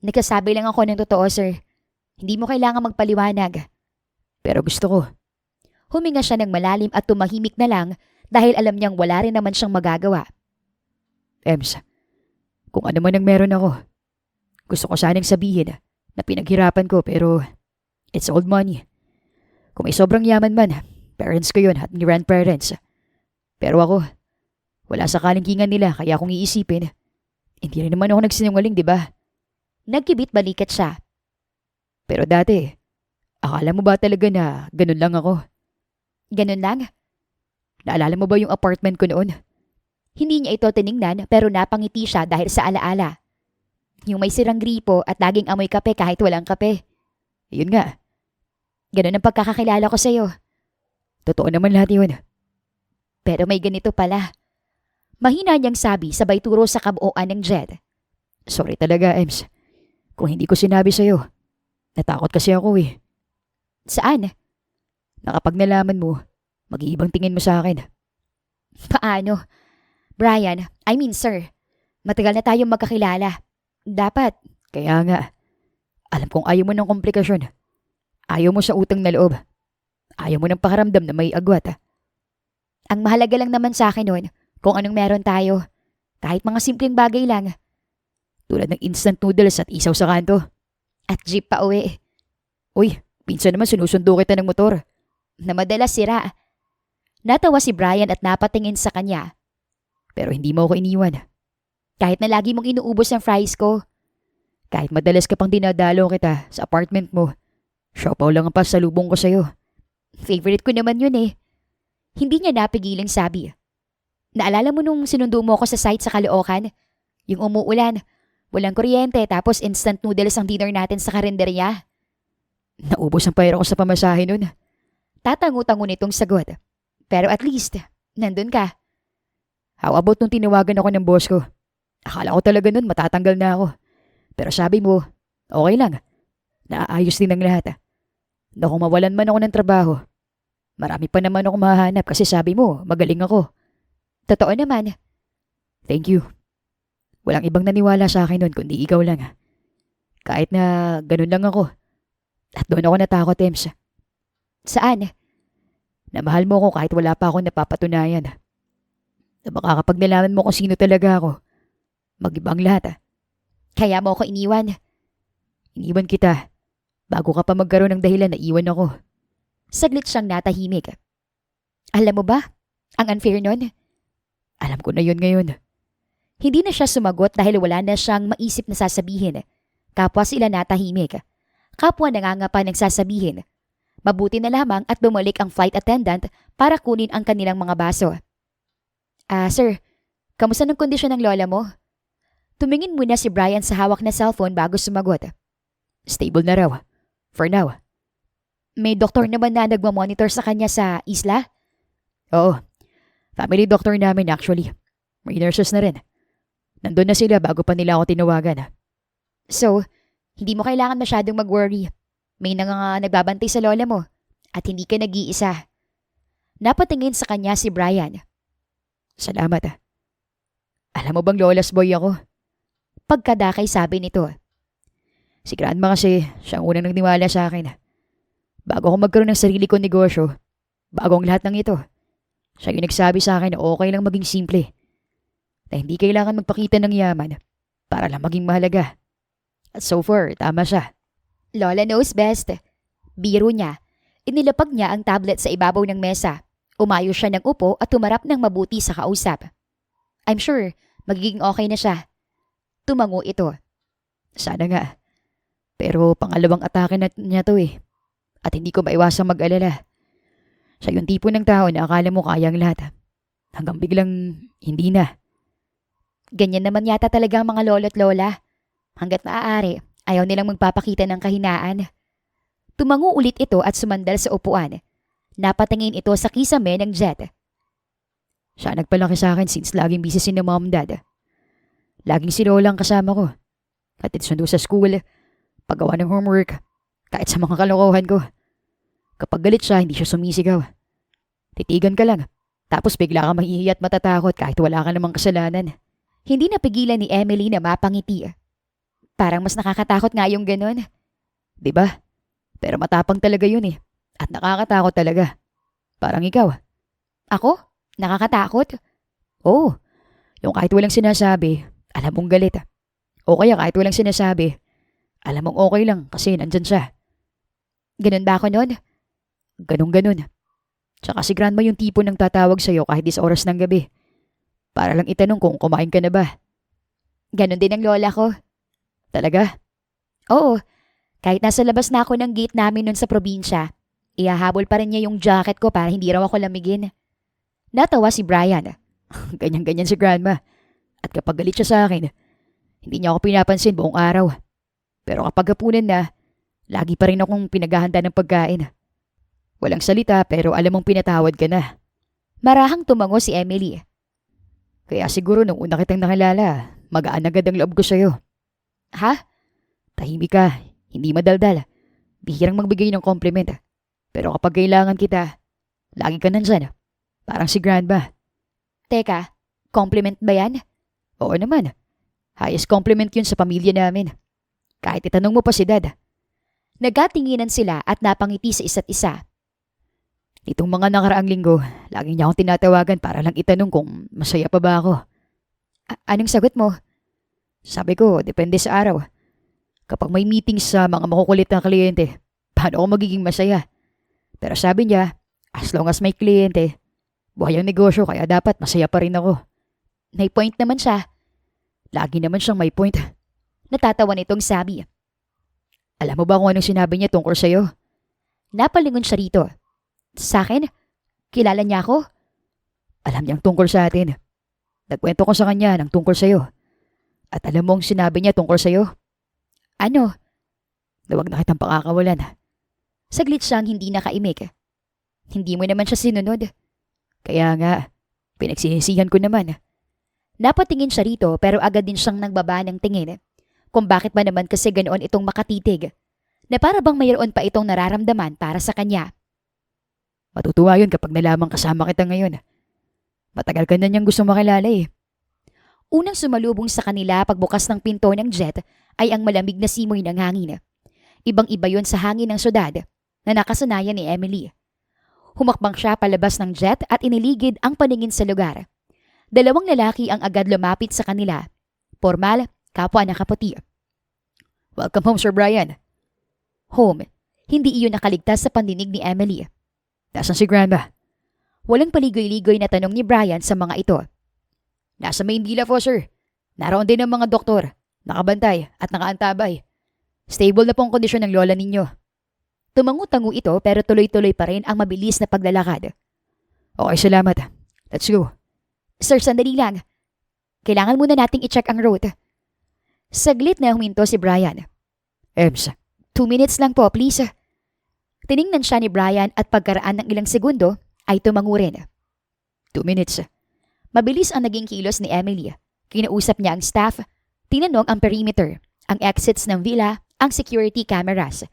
Speaker 2: Nagsasabi lang ako ng totoo, sir. Hindi mo kailangan magpaliwanag.
Speaker 1: Pero gusto ko.
Speaker 2: Huminga siya ng malalim at tumahimik na lang dahil alam niyang wala rin naman siyang magagawa.
Speaker 1: Ems, kung ano man ang meron ako, gusto ko sanang sabihin na pinaghirapan ko pero it's old money. Kung may sobrang yaman man, parents ko yun at grandparents. Pero ako, wala sa kalingkingan nila kaya kung iisipin, hindi rin naman ako nagsinungaling, di ba?
Speaker 2: Nagkibit balikat siya.
Speaker 1: Pero dati, akala mo ba talaga na ganun lang ako?
Speaker 2: Ganun lang?
Speaker 1: Naalala mo ba yung apartment ko noon?
Speaker 2: Hindi niya ito tiningnan pero napangiti siya dahil sa alaala. Yung may sirang gripo at laging amoy kape kahit walang kape.
Speaker 1: Yun nga,
Speaker 2: Ganun ang pagkakakilala ko sa'yo.
Speaker 1: totoo naman lahat yun.
Speaker 2: Pero may ganito pala. Mahina niyang sabi sabay turo sa kabuuan ng Jed.
Speaker 1: Sorry talaga, Ems. Kung hindi ko sinabi sa'yo, natakot kasi ako eh.
Speaker 2: Saan?
Speaker 1: Na kapag nalaman mo, mag-iibang tingin mo sa akin.
Speaker 2: Paano? Brian, I mean sir, matagal na tayong magkakilala. Dapat,
Speaker 1: Kaya nga, alam kong ayaw mo ng komplikasyon. Ayaw mo sa utang na loob. Ayaw mo ng pakaramdam na may agwat.
Speaker 2: ang mahalaga lang naman sa akin nun kung anong meron tayo. Kahit mga simpleng bagay lang.
Speaker 1: Tulad ng instant noodles at isaw sa kanto.
Speaker 2: At jeep pa uwi
Speaker 1: Uy, minsan naman sinusundo kita ng motor.
Speaker 2: na madalas sira. Natawa si Brian at napatingin sa kanya.
Speaker 1: Pero hindi mo ako iniwan.
Speaker 2: Kahit na lagi mong inuubos ang fries ko.
Speaker 1: Kahit madalas ka pang dinadalo kita sa apartment mo. Siopaw lang ang pasalubong ko sa'yo.
Speaker 2: Favorite ko naman yun eh. Hindi niya napigiling sabi. Naalala mo nung sinundo mo ako sa site sa Caloocan? Yung umuulan, walang kuryente tapos instant noodles ang dinner natin sa karinderya.
Speaker 1: Naubos ang pera ko sa pamasahe nun.
Speaker 2: Tatango-tango nitong sagot. Pero at least, nandun ka.
Speaker 1: How about nung tinawagan ako ng boss ko? Akala ko talaga nun matatanggal na ako. Pero sabi mo, okay lang. Naayos din ang lahat. Na kung mawalan man ako ng trabaho, marami pa naman ako mahanap kasi sabi mo, magaling ako.
Speaker 2: Totoo naman.
Speaker 1: Thank you. Walang ibang naniwala sa akin nun kundi ikaw lang. Kahit na ganun lang ako. At doon ako natakot, Ems.
Speaker 2: Saan?
Speaker 1: Na mahal mo ako kahit wala pa akong napapatunayan. Na baka kapag nalaman mo kung sino talaga ako, mag-ibang lahat.
Speaker 2: Kaya mo ako iniwan.
Speaker 1: Iniwan kita. Bago ka pa magkaroon ng dahilan na iwan ako.
Speaker 2: Saglit siyang natahimik. Alam mo ba, ang unfair nun?
Speaker 1: Alam ko na yun ngayon.
Speaker 2: Hindi na siya sumagot dahil wala na siyang maisip na sasabihin. Kapwa sila natahimik. Kapwa nangangapa ng sasabihin. Mabuti na lamang at bumalik ang flight attendant para kunin ang kanilang mga baso. Sir, kamusta ng kondisyon ng lola mo? Tumingin muna si Brian sa hawak na cellphone bago sumagot.
Speaker 1: Stable na raw. For now.
Speaker 2: May doktor naman na nagmamonitor sa kanya sa isla?
Speaker 1: Oo. Family doctor namin actually. May nurses na rin. Nandun na sila bago pa nila ako tinawagan.
Speaker 2: So, hindi mo kailangan masyadong mag-worry. May nagbabantay sa lola mo at hindi ka nag-iisa. Napatingin sa kanya si Brian.
Speaker 1: Salamat. Alam mo bang lola's boy ako?
Speaker 2: Pagkadakay sabi nito.
Speaker 1: Si Grandma kasi siyang unang nagniwala sa akin. Bago ako magkaroon ng sarili kong negosyo, bago ang lahat ng ito, siya yung nagsabi sa akin na okay lang maging simple. Na hindi kailangan magpakita ng yaman para lang maging mahalaga. At so far, tama siya.
Speaker 2: Lola knows best. Biro niya. Inilapag niya ang tablet sa ibabaw ng mesa. Umayo siya ng upo at tumarap ng mabuti sa kausap. I'm sure, magiging okay na siya. Tumango ito.
Speaker 1: Sana nga. Pero pangalawang atake na niya to eh. At hindi ko maiwasang mag-alala. Siya yung tipo ng tao na akala mo kayang lahat. Hanggang biglang hindi na.
Speaker 2: Ganyan naman yata talaga ang mga lolo't lola. Hanggat maaari, ayaw nilang magpapakita ng kahinaan. Tumango ulit ito at sumandal sa upuan. Napatingin ito sa kisame ng Jet.
Speaker 1: Siya nagpalaki sa akin since laging busy si na mom dad. Laging si Lola ang kasama ko. Hatid sundo sa school, paggawa ng homework, kahit sa mga kalokohan ko. Kapag galit siya, hindi siya sumisigaw. Titigan ka lang. Tapos bigla kang mahihiya at matatakot kahit wala ka namang kasalanan.
Speaker 2: Hindi napigilan ni Emily na mapangiti. Parang mas nakakatakot nga yung ganun.
Speaker 1: Di ba? Pero matapang talaga yun eh. At nakakatakot talaga. Parang ikaw.
Speaker 2: Ako? Nakakatakot?
Speaker 1: Oo. Yung kahit walang sinasabi, alam mong galit. O kaya kahit walang sinasabi, alam mong okay lang kasi nandyan siya.
Speaker 2: Ganun ba ako nun?
Speaker 1: Ganun-ganun. Tsaka si grandma yung tipo ng tatawag sa'yo kahit sa oras ng gabi. Para lang itanong kung kumain ka na ba.
Speaker 2: Ganun din ang lola ko.
Speaker 1: Talaga?
Speaker 2: Oo. Kahit nasa labas na ako ng gate namin nun sa probinsya, ihahabol pa rin niya yung jacket ko para hindi raw ako lamigin. Natawa si Brian.
Speaker 1: Ganyan-ganyan si grandma. At kapag galit siya sa akin, hindi niya ako pinapansin buong araw. Pero kapag hapunan na, lagi pa rin akong pinaghahanda ng pagkain. Walang salita pero alam mong pinatawad ka na.
Speaker 2: Marahang tumango si Emily.
Speaker 1: Kaya siguro nung una kitang nakilala, magaan agad ang loob ko sa'yo.
Speaker 2: Ha?
Speaker 1: Tahimik ka, hindi madaldal. Bihirang magbigay ng compliment. Pero kapag kailangan kita, lagi ka nandyan. Parang si grandma.
Speaker 2: Teka, compliment ba yan?
Speaker 1: Oo naman. Highest compliment yun sa pamilya namin. Kahit itanong mo pa si dad.
Speaker 2: Nagkatinginan sila at napangiti sa isa't isa.
Speaker 1: Itong mga nakaraang linggo, lagi niya akong tinatawagan para lang itanong kung masaya pa ba ako.
Speaker 2: Anong sagot mo?
Speaker 1: Sabi ko, depende sa araw. Kapag may meeting sa mga makukulit na kliyente, paano ako magiging masaya? Pero sabi niya, as long as may kliyente, buhay ang negosyo kaya dapat masaya pa rin ako.
Speaker 2: May point naman siya.
Speaker 1: Lagi naman siyang may point.
Speaker 2: Natatawa nitong sabi.
Speaker 1: Alam mo ba kung anong sinabi niya tungkol sa'yo?
Speaker 2: Napalingon siya rito. Sa akin? Kilala niya ako?
Speaker 1: Alam niyang tungkol sa atin. Nagkwento ko sa kanya ng tungkol sa'yo. At alam mo ang sinabi niya tungkol sa'yo?
Speaker 2: Ano?
Speaker 1: Na wag na kitang pakakawalan.
Speaker 2: Saglit siyang hindi nakaimik. Hindi mo naman siya sinunod.
Speaker 1: Kaya nga, pinagsinisihan ko naman.
Speaker 2: Napatingin siya rito pero agad din siyang nagbaba ng tingin. Kung bakit ba naman kasi ganoon itong makatitig. Na para bang mayroon pa itong nararamdaman para sa kanya.
Speaker 1: Matutuwa yun kapag nalamang kasama kita ngayon. Matagal ka na niyang gusto makilala eh.
Speaker 2: Unang sumalubong sa kanila pagbukas ng pinto ng jet ay ang malamig na simoy ng hangin. Ibang-iba yon sa hangin ng syudad na nakasanayan ni Emily. Humakbang siya palabas ng jet at iniligid ang paningin sa lugar. Dalawang lalaki ang agad lumapit sa kanila. Formal, kapwa nakaputi.
Speaker 1: Welcome home, Sir Brian.
Speaker 2: Home. Hindi iyon nakaligtas sa pandinig ni Emily.
Speaker 1: Nasaan si grandma?
Speaker 2: Walang paligoy-ligoy na tanong ni Brian sa mga ito.
Speaker 1: Nasa Maynila po, sir. Naroon din ang mga doktor, nakabantay at nakaantabay. Stable na po ang kondisyon ng lola ninyo.
Speaker 2: Tumangu-tangu ito pero tuloy-tuloy pa rin ang mabilis na paglalakad.
Speaker 1: Okay, salamat. Let's go.
Speaker 2: Sir, sandali lang. Kailangan muna nating i-check ang route. Saglit na huminto si Brian.
Speaker 1: Ems.
Speaker 2: 2 minutes lang po, please. Tiningnan siya ni Brian at pagkaraan ng ilang segundo ay tumangu rin.
Speaker 1: 2 minutes.
Speaker 2: Mabilis ang naging kilos ni Emily. Kinausap niya ang staff, tinanong ang perimeter, ang exits ng villa, ang security cameras.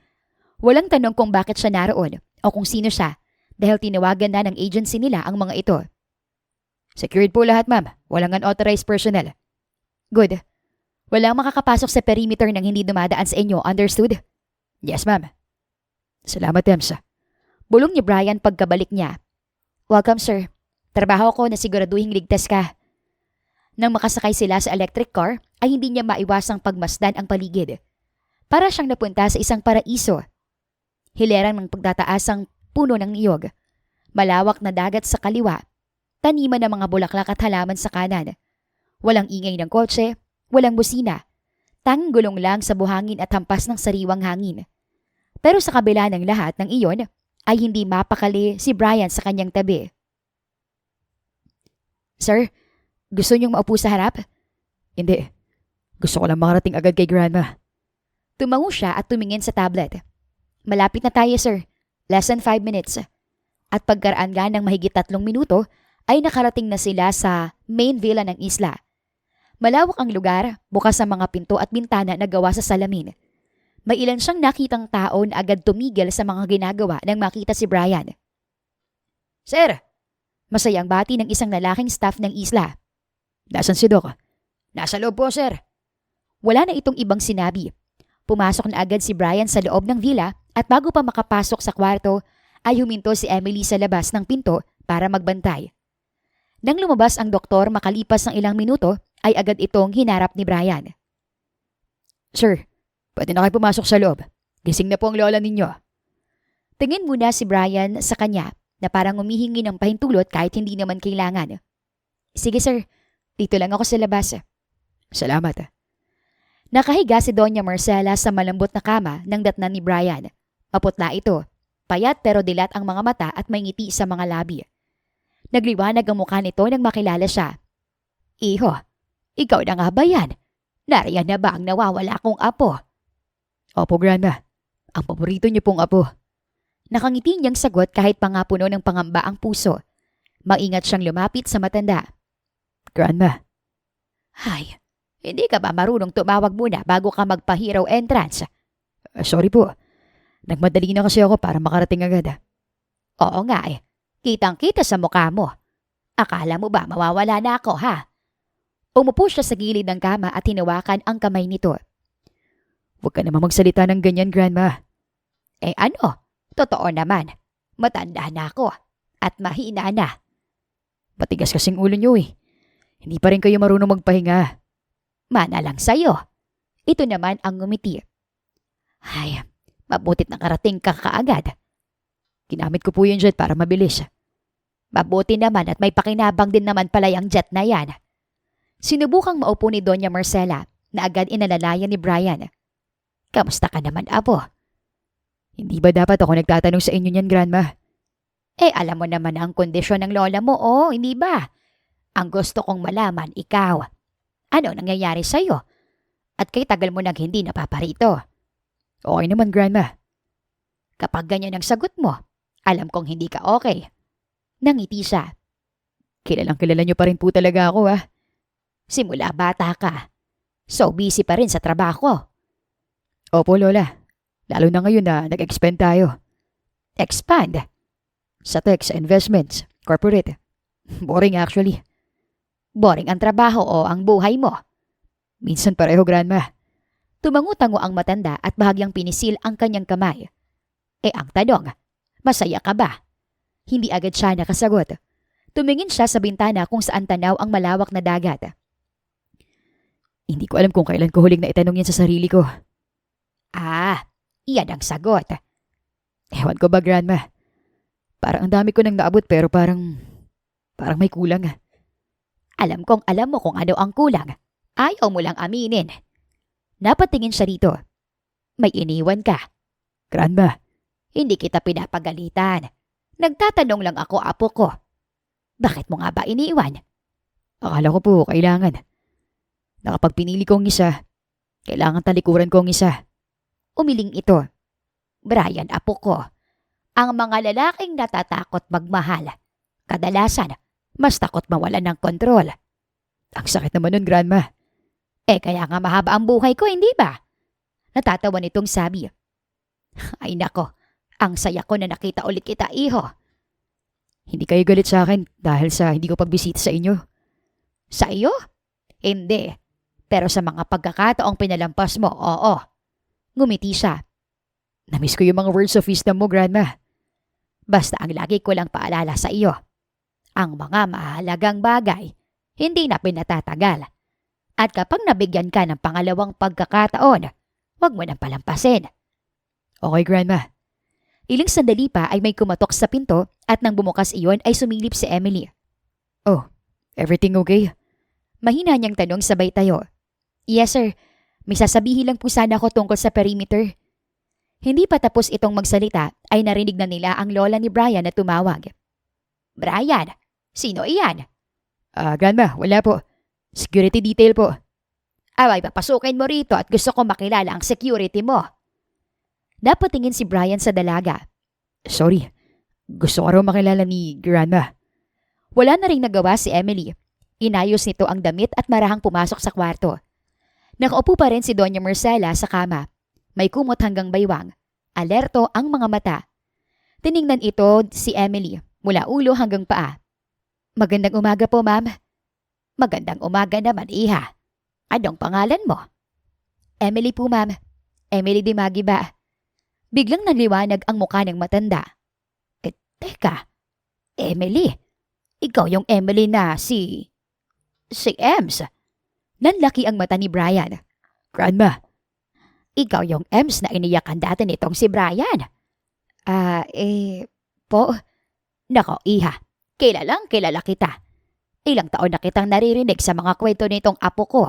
Speaker 2: Walang tanong kung bakit siya naroon o kung sino siya dahil tinawagan na ng agency nila ang mga ito.
Speaker 1: Secured po lahat, ma'am. Walang unauthorized personnel.
Speaker 2: Good. Walang makakapasok sa perimeter nang hindi dumadaan sa inyo, understood?
Speaker 1: Yes, ma'am. Salamat, Ems.
Speaker 2: Bulong ni Brian pagkabalik niya. Welcome, sir. Trabaho ko na siguraduhing ligtas ka. Nang makasakay sila sa electric car, ay hindi niya maiwasang pagmasdan ang paligid. Para siyang napunta sa isang paraiso. Hilerang ng pagtataasang puno ng niyog. Malawak na dagat sa kaliwa. Taniman ng mga bulaklak at halaman sa kanan. Walang ingay ng kotse, walang busina. Tanging gulong lang sa buhangin at hampas ng sariwang hangin. Pero sa kabila ng lahat ng iyon, ay hindi mapakali si Brian sa kanyang tabi. Sir, gusto niyong maupo sa harap?
Speaker 1: Hindi. Gusto ko lang makarating agad kay grandma.
Speaker 2: Tumango siya at tumingin sa tablet. Malapit na tayo, sir. Less than 5 minutes. At pagkaraan nga ng mahigit 3 minuto, ay nakarating na sila sa main villa ng isla. Malawak ang lugar, bukas ang mga pinto at bintana na gawa sa salamin. May ilan siyang nakitang tao na agad tumigil sa mga ginagawa nang makita si Brian.
Speaker 1: Sir,
Speaker 2: Masayang bati ng isang lalaking staff ng isla.
Speaker 1: Nasaan si Doc?
Speaker 2: Nasa loob po, sir. Wala na itong ibang sinabi. Pumasok na agad si Brian sa loob ng villa at bago pa makapasok sa kwarto ay huminto si Emily sa labas ng pinto para magbantay. Nang lumabas ang doktor makalipas ng ilang minuto ay agad itong hinarap ni Brian.
Speaker 1: Sir, pwede na kayo pumasok sa loob. Gising na po ang lola ninyo.
Speaker 2: Tingin muna si Brian sa kanya na parang humihingi ng pahintulot kahit hindi naman kailangan. Sige sir, dito lang ako sa labas.
Speaker 1: Salamat.
Speaker 2: Nakahiga si Doña Marcela sa malambot na kama ng datnan ni Brian. Maputla ito, payat pero dilat ang mga mata at may ngiti sa mga labi. Nagliwanag ang mukha nito nang makilala siya. Iho, ikaw na nga ba yan? Nariyan na ba ang nawawala kong apo?
Speaker 1: Opo, Grandma. Ang paborito niyo pong apo.
Speaker 2: Nakangiti niyang sagot kahit pa nga puno ng pangamba ang puso. Maingat siyang lumapit sa matanda.
Speaker 1: Grandma.
Speaker 2: Ay, hindi ka ba marunong tumawag muna bago ka magpa-hero entrance?
Speaker 1: Sorry po. Nagmadali na kasi ako para makarating agad.
Speaker 2: Oo nga eh. Kitang-kita sa mukha mo. Akala mo ba mawawala na ako, ha? Umupo siya sa gilid ng kama at hinawakan ang kamay nito.
Speaker 1: Huwag ka naman magsalita ng ganyan, Grandma.
Speaker 2: Eh ano? Totoo naman. Matanda na ako. At mahina na.
Speaker 1: Patigas kasing ulo niyo eh. Hindi pa rin kayo marunong magpahinga.
Speaker 2: Mana lang sa'yo. Ito naman ang ngumiti. Ay, mabutit nakarating ka kaagad.
Speaker 1: Ginamit ko po yung jet para mabilis.
Speaker 2: Mabuti naman at may pakinabang din naman pala yung jet na yan. Sinubukang maupo ni Doña Marcela na agad inalalayan ni Brian. Kamusta ka naman, apo?
Speaker 1: Hindi ba dapat ako nagtatanong sa inyo niyan, Grandma?
Speaker 2: Eh, alam mo naman ang kondisyon ng lola mo, hindi ba? Ang gusto kong malaman, ikaw. Ano nangyayari sa'yo? At kay tagal mo nang hindi napaparito.
Speaker 1: Okay naman, Grandma.
Speaker 2: Kapag ganyan ang sagot mo, alam kong hindi ka okay. Nangiti siya.
Speaker 1: Kilalang kilala niyo pa rin po talaga ako, ah.
Speaker 2: Simula bata ka. So busy pa rin sa trabaho.
Speaker 1: Opo, Lola. Lalo na ngayon na nag-expand tayo.
Speaker 2: Expand?
Speaker 1: Sa tech, sa investments, corporate. Boring actually.
Speaker 2: Boring ang trabaho o ang buhay mo?
Speaker 1: Minsan pareho, Grandma.
Speaker 2: Tumango-tango ang matanda at bahagyang pinisil ang kanyang kamay. Eh ang tanong, masaya ka ba? Hindi agad siya nakasagot. Tumingin siya sa bintana kung saan tanaw ang malawak na dagat.
Speaker 1: Hindi ko alam kung kailan ko huling naitanong yan sa sarili ko.
Speaker 2: Ah, iyan ang sagot.
Speaker 1: Ewan ko ba, Grandma? Parang ang dami ko nang naabot pero parang may kulang.
Speaker 2: Alam kong alam mo kung ano ang kulang. Ayaw mo lang aminin. Napatingin siya rito. May iniwan ka.
Speaker 1: Grandma.
Speaker 2: Hindi kita pinapagalitan. Nagtatanong lang ako, apo ko. Bakit mo nga ba iniwan?
Speaker 1: Akala ko po kailangan. Nakapag pinili kong isa, kailangan talikuran ko ang isa.
Speaker 2: Umiling ito. Brian, apo ko. Ang mga lalaking natatakot magmahal, kadalasan, mas takot mawalan ng kontrol.
Speaker 1: Ang sakit naman nun, Grandma.
Speaker 2: Eh kaya nga mahaba ang buhay ko, hindi ba? Natatawa nitong sabi. Ay nako, ang saya ko na nakita ulit kita, iho.
Speaker 1: Hindi kayo galit sa akin dahil sa hindi ko pagbisita sa inyo?
Speaker 2: Sa iyo? Hindi. Pero sa mga pagkakataong pinalampas mo, oo. Ngumiti siya.
Speaker 1: Namiss ko yung mga words of wisdom mo, Grandma.
Speaker 2: Basta ang lagi ko lang paalala sa iyo. Ang mga mahalagang bagay, hindi na pinatatagal. At kapag nabigyan ka ng pangalawang pagkakataon, huwag mo nang palampasin.
Speaker 1: Okay, Grandma.
Speaker 2: Ilang sandali pa ay may kumatok sa pinto at nang bumukas iyon ay sumilip si Emily.
Speaker 1: Oh, everything okay?
Speaker 2: Mahina niyang tanong sabay tayo. Yes, sir. May sasabihin lang po sana ako tungkol sa perimeter. Hindi pa tapos itong magsalita ay narinig na nila ang lola ni Brian na tumawag. Brian, sino iyan?
Speaker 1: Grandma, wala po. Security detail po.
Speaker 2: Away, papasukin mo rito at gusto ko makilala ang security mo. Napatingin si Brian sa dalaga.
Speaker 1: Sorry, gusto ko raw makilala ni Grandma.
Speaker 2: Wala na ring nagawa si Emily. Inayos nito ang damit at marahang pumasok sa kwarto. Nakaupo pa rin si Doña Marcela sa kama. May kumot hanggang baywang. Alerto ang mga mata. Tiningnan ito si Emily mula ulo hanggang paa. Magandang umaga po, ma'am. Magandang umaga naman, iha. Anong pangalan mo? Emily po, ma'am. Emily Dimagi ba? Biglang nagliwanag ang mukha ng matanda. Teka, Emily? Ikaw yung Emily na si Ems. Nanlaki ang mata ni Brian.
Speaker 1: Grandma,
Speaker 2: Ikaw yung Ems na iniyakan dati nitong si Brian. Po. Nako, iha. Kilalang kilala kita. Ilang taon na kitang naririnig sa mga kwento nitong apo ko.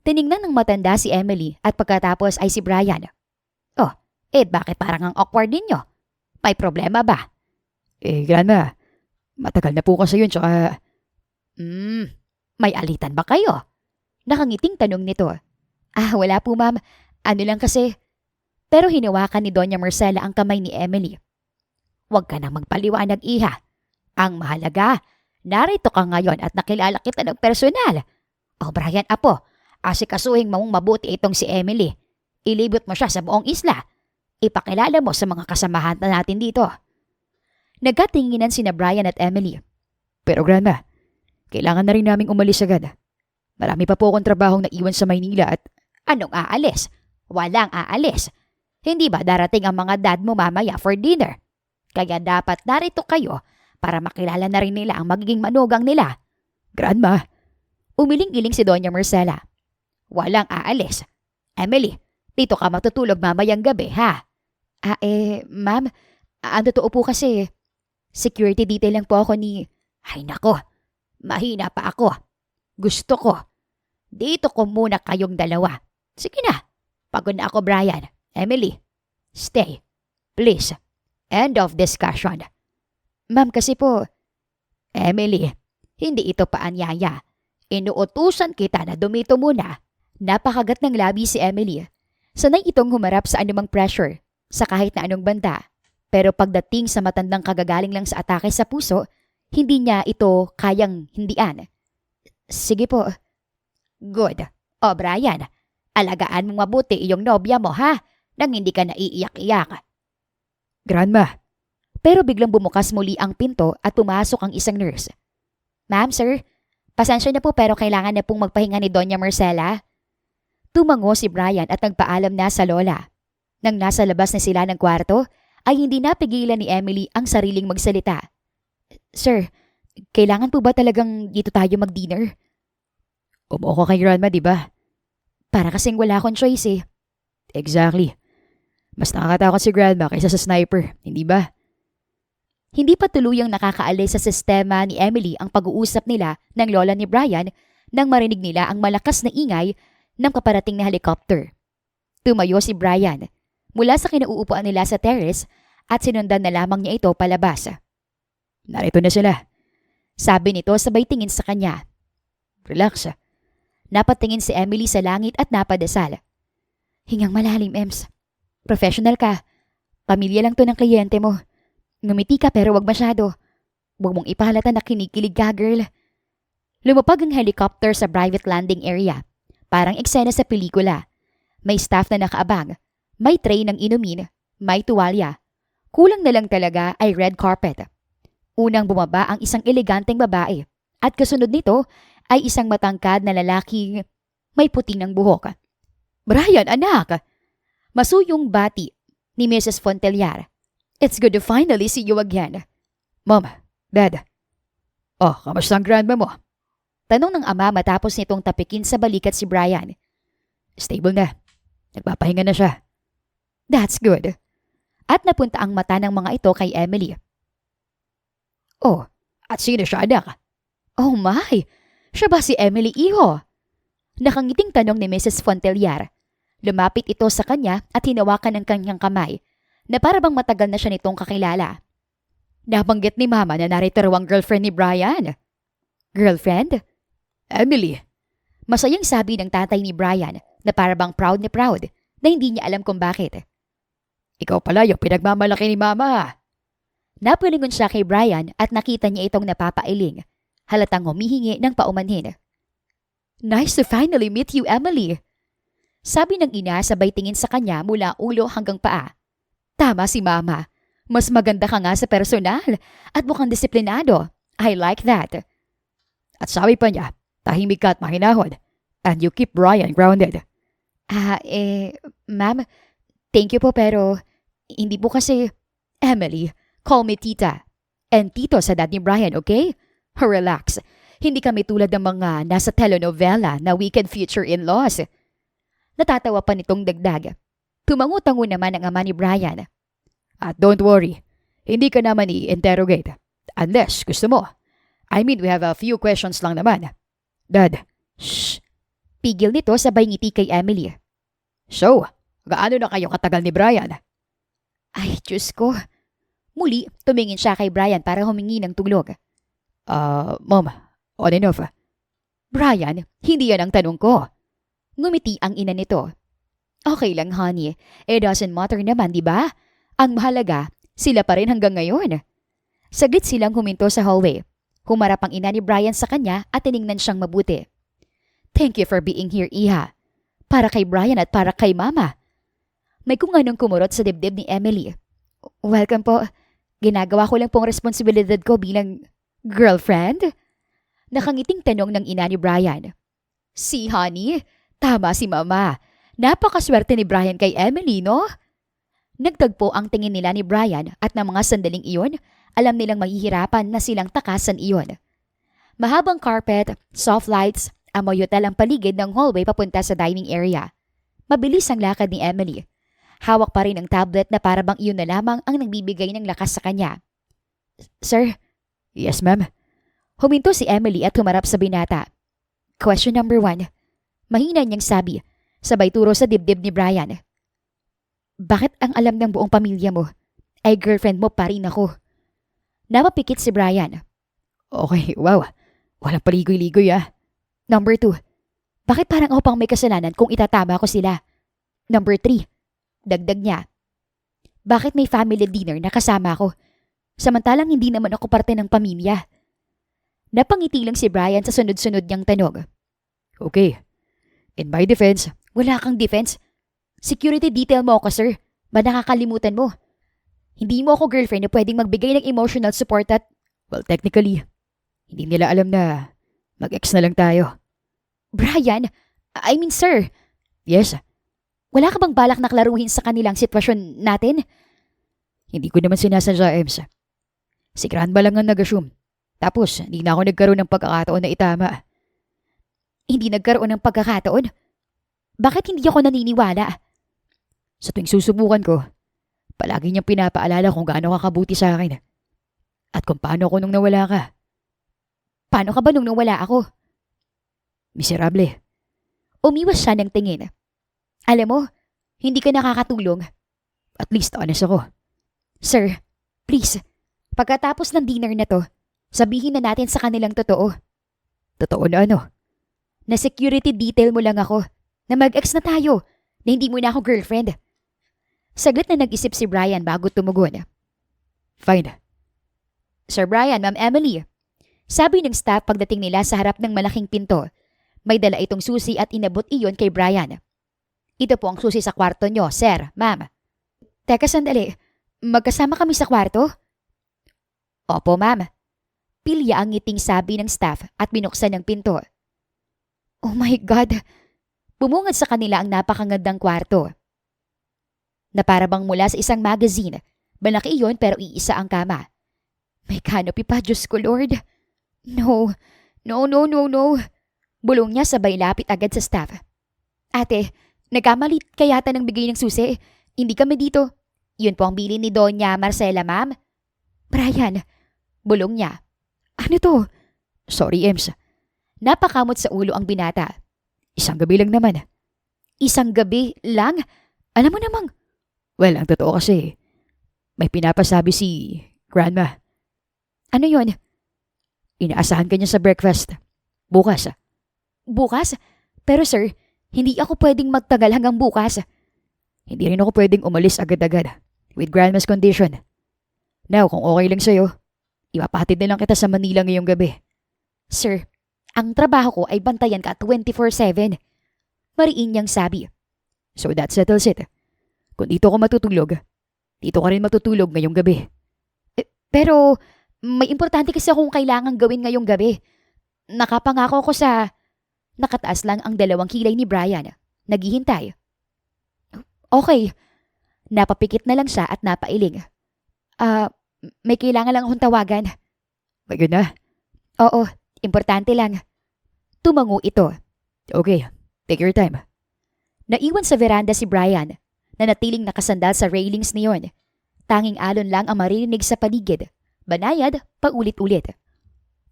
Speaker 2: Tiningnan ng matanda si Emily at pagkatapos ay si Brian. Oh, bakit parang ang awkward ninyo? May problema ba?
Speaker 1: Grandma, matagal na po kasi yun, tsaka...
Speaker 2: May alitan ba kayo? Nakangiting tanong nito. Wala po, ma'am. Ano lang kasi. Pero hinawakan ni Doña Marcela ang kamay ni Emily. Huwag ka nang magpaliwanag, iha. Ang mahalaga, narito ka ngayon at nakilala kita ng personal. Brian, apo, asikasuhin mong mabuti itong si Emily. Ilibot mo siya sa buong isla. Ipakilala mo sa mga kasamahan natin dito. Nagkatinginan sina Brian at Emily.
Speaker 1: Pero Grandma, kailangan na rin naming umalis agad. Marami pa po akong trabahong naiwan sa Maynila at...
Speaker 2: Anong aalis? Walang aalis. Hindi ba darating ang mga dad mo mamaya for dinner? Kaya dapat narito kayo para makilala na rin nila ang magiging manugang nila.
Speaker 1: Grandma,
Speaker 2: umiling-iling si Doña Marcela. Walang aalis. Emily, dito ka matutulog mamayang gabi, ha? Ma'am, ang totoo po kasi, security detail lang po ako ni... Ay nako, mahina pa ako. Gusto ko. Dito ko muna kayong dalawa. Sige na, pagod na ako, Brian. Emily, stay. Please. End of discussion. Ma'am, kasi po... Emily, hindi ito paanyaya. Inuutusan kita na dumito muna. Napakagat ng labi si Emily. Sanay itong humarap sa anumang pressure, sa kahit na anong banda. Pero pagdating sa matandang kagagaling lang sa atake sa puso, hindi niya ito kayang hindian. Sige po. Good. O Brian, alagaan mong mabuti iyong nobya mo, ha? Nang hindi ka naiiyak-iyak.
Speaker 1: Grandma.
Speaker 2: Pero biglang bumukas muli ang pinto at pumasok ang isang nurse. Ma'am, sir, pasensya na po pero kailangan na pong magpahinga ni Doña Marcela. Tumango si Brian at nagpaalam na sa lola. Nang nasa labas na sila ng kwarto, ay hindi napigilan ni Emily ang sariling magsalita. Sir, kailangan po ba talagang dito tayo mag-dinner?
Speaker 1: Umuo ka kay Grandma, di ba?
Speaker 2: Para kasing wala akong choice eh.
Speaker 1: Exactly. Mas nakakatakot si Grandma kaysa sa sniper, hindi ba?
Speaker 2: Hindi pa tuluyang nakakaalis sa sistema ni Emily ang pag-uusap nila ng lola ni Brian nang marinig nila ang malakas na ingay ng paparating na helicopter. Tumayo si Brian mula sa kinauupuan nila sa terrace at sinundan na lamang niya ito palabas.
Speaker 1: Narito na sila.
Speaker 2: Sabi nito sabay tingin sa kanya.
Speaker 1: Relax.
Speaker 2: Napatingin si Emily sa langit at napadasal. Hingang malalim, Ems. Professional ka. Pamilya lang to ng kliyente mo. Ngumiti ka pero wag masyado. Huwag mong ipahalata na kinikilig ka, girl. Lumapag ang helicopter sa private landing area. Parang eksena sa pelikula. May staff na nakaabang. May tray ng inumin. May tuwalya. Kulang na lang talaga ay red carpet. Unang bumaba ang isang eleganteng babae. At kasunod nito ay isang matangkad na lalaking may puti ng buhok. Brian, anak! Masuyong bati ni Mrs. Fontellar. It's good to finally see you again.
Speaker 1: Mom, Dad. Oh, kamusta ang grandma mo?
Speaker 2: Tanong ng ama matapos nitong tapikin sa balikat si Brian.
Speaker 1: Stable na. Nagpapahinga na siya.
Speaker 2: That's good. At napunta ang mata ng mga ito kay Emily.
Speaker 1: Oh, at sino siya, anak?
Speaker 2: Oh my! Siya ba si Emily, iho? Nakangiting tanong ni Mrs. Fontellar. Lumapit ito sa kanya at hinawakan ang kanyang kamay na para bang matagal na siya nitong kakilala. Nabanggit ni Mama na narito raw ang girlfriend ni Brian. Girlfriend?
Speaker 1: Emily.
Speaker 2: Masayang sabi ng tatay ni Brian na para bang proud na hindi niya alam kung bakit.
Speaker 1: Ikaw pala yung pinagmamalaki ni Mama.
Speaker 2: Napalingon siya kay Brian at nakita niya itong napapailing. Halatang humihingi ng paumanhin. Nice to finally meet you, Emily. Sabi ng ina sabay tingin sa kanya mula ulo hanggang paa. Tama si Mama. Mas maganda ka nga sa personal at mukhang disiplinado I like that.
Speaker 1: At sabi pa niya, tahimik ka at mahinahon. And you keep Brian grounded.
Speaker 2: Ma'am, thank you po pero hindi po kasi... Emily, call me tita. And tito sa dad ni Brian, okay? Relax. Hindi kami tulad ng mga nasa telenovela na wicked future in-laws. Natatawa pa nitong dagdag. Tumangu-tango naman ang ama ni Brian.
Speaker 1: At don't worry, hindi ka naman i-interrogate. Unless gusto mo. I mean, we have a few questions lang naman. Dad, shh.
Speaker 2: Pigil nito sabay ngiti kay Emily.
Speaker 1: So, gaano na kayo katagal ni Brian?
Speaker 2: Ay, Diyos ko. Muli, tumingin siya kay Brian para humingi ng tulog.
Speaker 1: Mom, on and off.
Speaker 2: Brian, hindi yan ang tanong ko. Ngumiti ang ina nito. Okay lang, honey. It doesn't matter naman, di ba? Ang mahalaga, sila pa rin hanggang ngayon. Saglit silang huminto sa hallway. Humarap ang ina ni Brian sa kanya at tiningnan siyang mabuti. Thank you for being here, Iha. Para kay Brian at para kay Mama. May kung anong kumurot sa dibdib ni Emily. Welcome po. Ginagawa ko lang pong responsibilidad ko bilang girlfriend? Nakangiting tanong ng ina ni Brian. Si honey, tama si Mama. Napakaswerte ni Brian kay Emily, no? Nagtagpo ang tingin nila ni Brian at ng mga sandaling iyon, alam nilang mahihirapan na silang takasan iyon. Mahabang carpet, soft lights, amoy hotel ang paligid ng hallway papunta sa dining area. Mabilis ang lakad ni Emily. Hawak pa rin ang tablet na para bang iyon na lamang ang nagbibigay ng lakas sa kanya. Sir?
Speaker 1: Yes, ma'am.
Speaker 2: Huminto si Emily at humarap sa binata. Question number 1. Mahina niyang sabi, sabay turo sa dibdib ni Brian. Bakit ang alam ng buong pamilya mo ay girlfriend mo pa rin ako? Napapikit si Brian.
Speaker 1: Okay, wow. Walang paligoy-ligoy
Speaker 2: Number 2. Bakit parang ako pang may kasalanan kung itatama ko sila? Number 3. Dagdag niya. Bakit may family dinner na kasama ko? Samantalang hindi naman ako parte ng pamilya. Napangiti lang si Brian sa sunod-sunod niyang tanong.
Speaker 1: Okay. In my defense,
Speaker 2: wala kang defense. Security detail mo ako, sir. Ba nakakalimutan mo? Hindi mo ako girlfriend na pwedeng magbigay ng emotional support at...
Speaker 1: Well, technically, hindi nila alam na mag-ex na lang tayo.
Speaker 2: Brian, I mean sir.
Speaker 1: Yes.
Speaker 2: Wala ka bang balak na klaruhin sa kanilang sitwasyon natin?
Speaker 1: Hindi ko naman sinasadya, Ems. Si Grandma lang ang nag-assume. Tapos, hindi na ako nagkaroon ng pagkakataon na itama.
Speaker 2: Hindi nagkaroon ng pagkakataon? Bakit hindi ako naniniwala?
Speaker 1: Sa tuwing susubukan ko, palagi niyang pinapaalala kung gaano kakabuti sa akin. At kung paano ako nung nawala ka.
Speaker 2: Paano ka ba nung nawala ako?
Speaker 1: Miserable.
Speaker 2: Umiwas siya ng tingin. Alam mo, hindi ka nakakatulong.
Speaker 1: At least honest ako.
Speaker 2: Sir, please, pagkatapos ng dinner na to, sabihin na natin sa kanilang totoo.
Speaker 1: Totoo na ano?
Speaker 2: Na security detail mo lang ako. Na mag-ex na tayo. Na hindi mo na ako girlfriend. Saglit na nag-isip si Brian bago tumugon.
Speaker 1: Fine.
Speaker 2: Sir Brian, Ma'am Emily. Sabi ng staff pagdating nila sa harap ng malaking pinto. May dala itong susi at inabot iyon kay Brian. Ito po ang susi sa kwarto nyo, sir, ma'am. Teka sandali, magkasama kami sa kwarto? Opo, ma'am. Pilya ang ngiting sabi ng staff at binuksan ng pinto. Oh my God! Bumungad sa kanila ang napakagandang kwarto. Na para bang mula sa isang magazine. Malaki iyon pero iisa ang kama. May canopy pa, Diyos ko Lord. No. Bulong niya sabay lapit agad sa staff. Ate, nagkamali kaya yata ng bigay ng susi. Hindi kami dito. Yun po ang bilin ni Doña Marcela, ma'am. Brian, bulong niya. Ano to?
Speaker 1: Sorry, Ems.
Speaker 2: Napakamot sa ulo ang binata.
Speaker 1: Isang gabi lang naman.
Speaker 2: Isang gabi lang? Alam mo namang...
Speaker 1: Well, ang totoo kasi, may pinapasabi si Grandma.
Speaker 2: Ano yon?
Speaker 1: Inaasahan ka niya sa breakfast. Bukas.
Speaker 2: Bukas? Pero sir, hindi ako pwedeng magtagal hanggang bukas.
Speaker 1: Hindi rin ako pwedeng umalis agad-agad with Grandma's condition. Now, kung okay lang sa'yo, ipapatid na lang kita sa Manila ngayong gabi.
Speaker 2: Sir, ang trabaho ko ay bantayan ka 24/7. Mariin niyang sabi.
Speaker 1: So that settles it. Kung dito ka matutulog, dito ka rin matutulog ngayong gabi.
Speaker 2: Pero, May importante kasi akong kailangang gawin ngayong gabi. Nakapangako ko sa... Nakataas lang ang dalawang kilay ni Brian. Naghihintay. Okay. Napapikit na lang siya at napailing. May kailangan lang akong tawagan.
Speaker 1: Ayun na.
Speaker 2: Oo, importante lang. Tumango ito.
Speaker 1: Okay, take your time.
Speaker 2: Naiwan sa veranda si Brian na natiling nakasandal sa railings niyon. Tanging alon lang ang maririnig sa paligid. Banayad, paulit-ulit.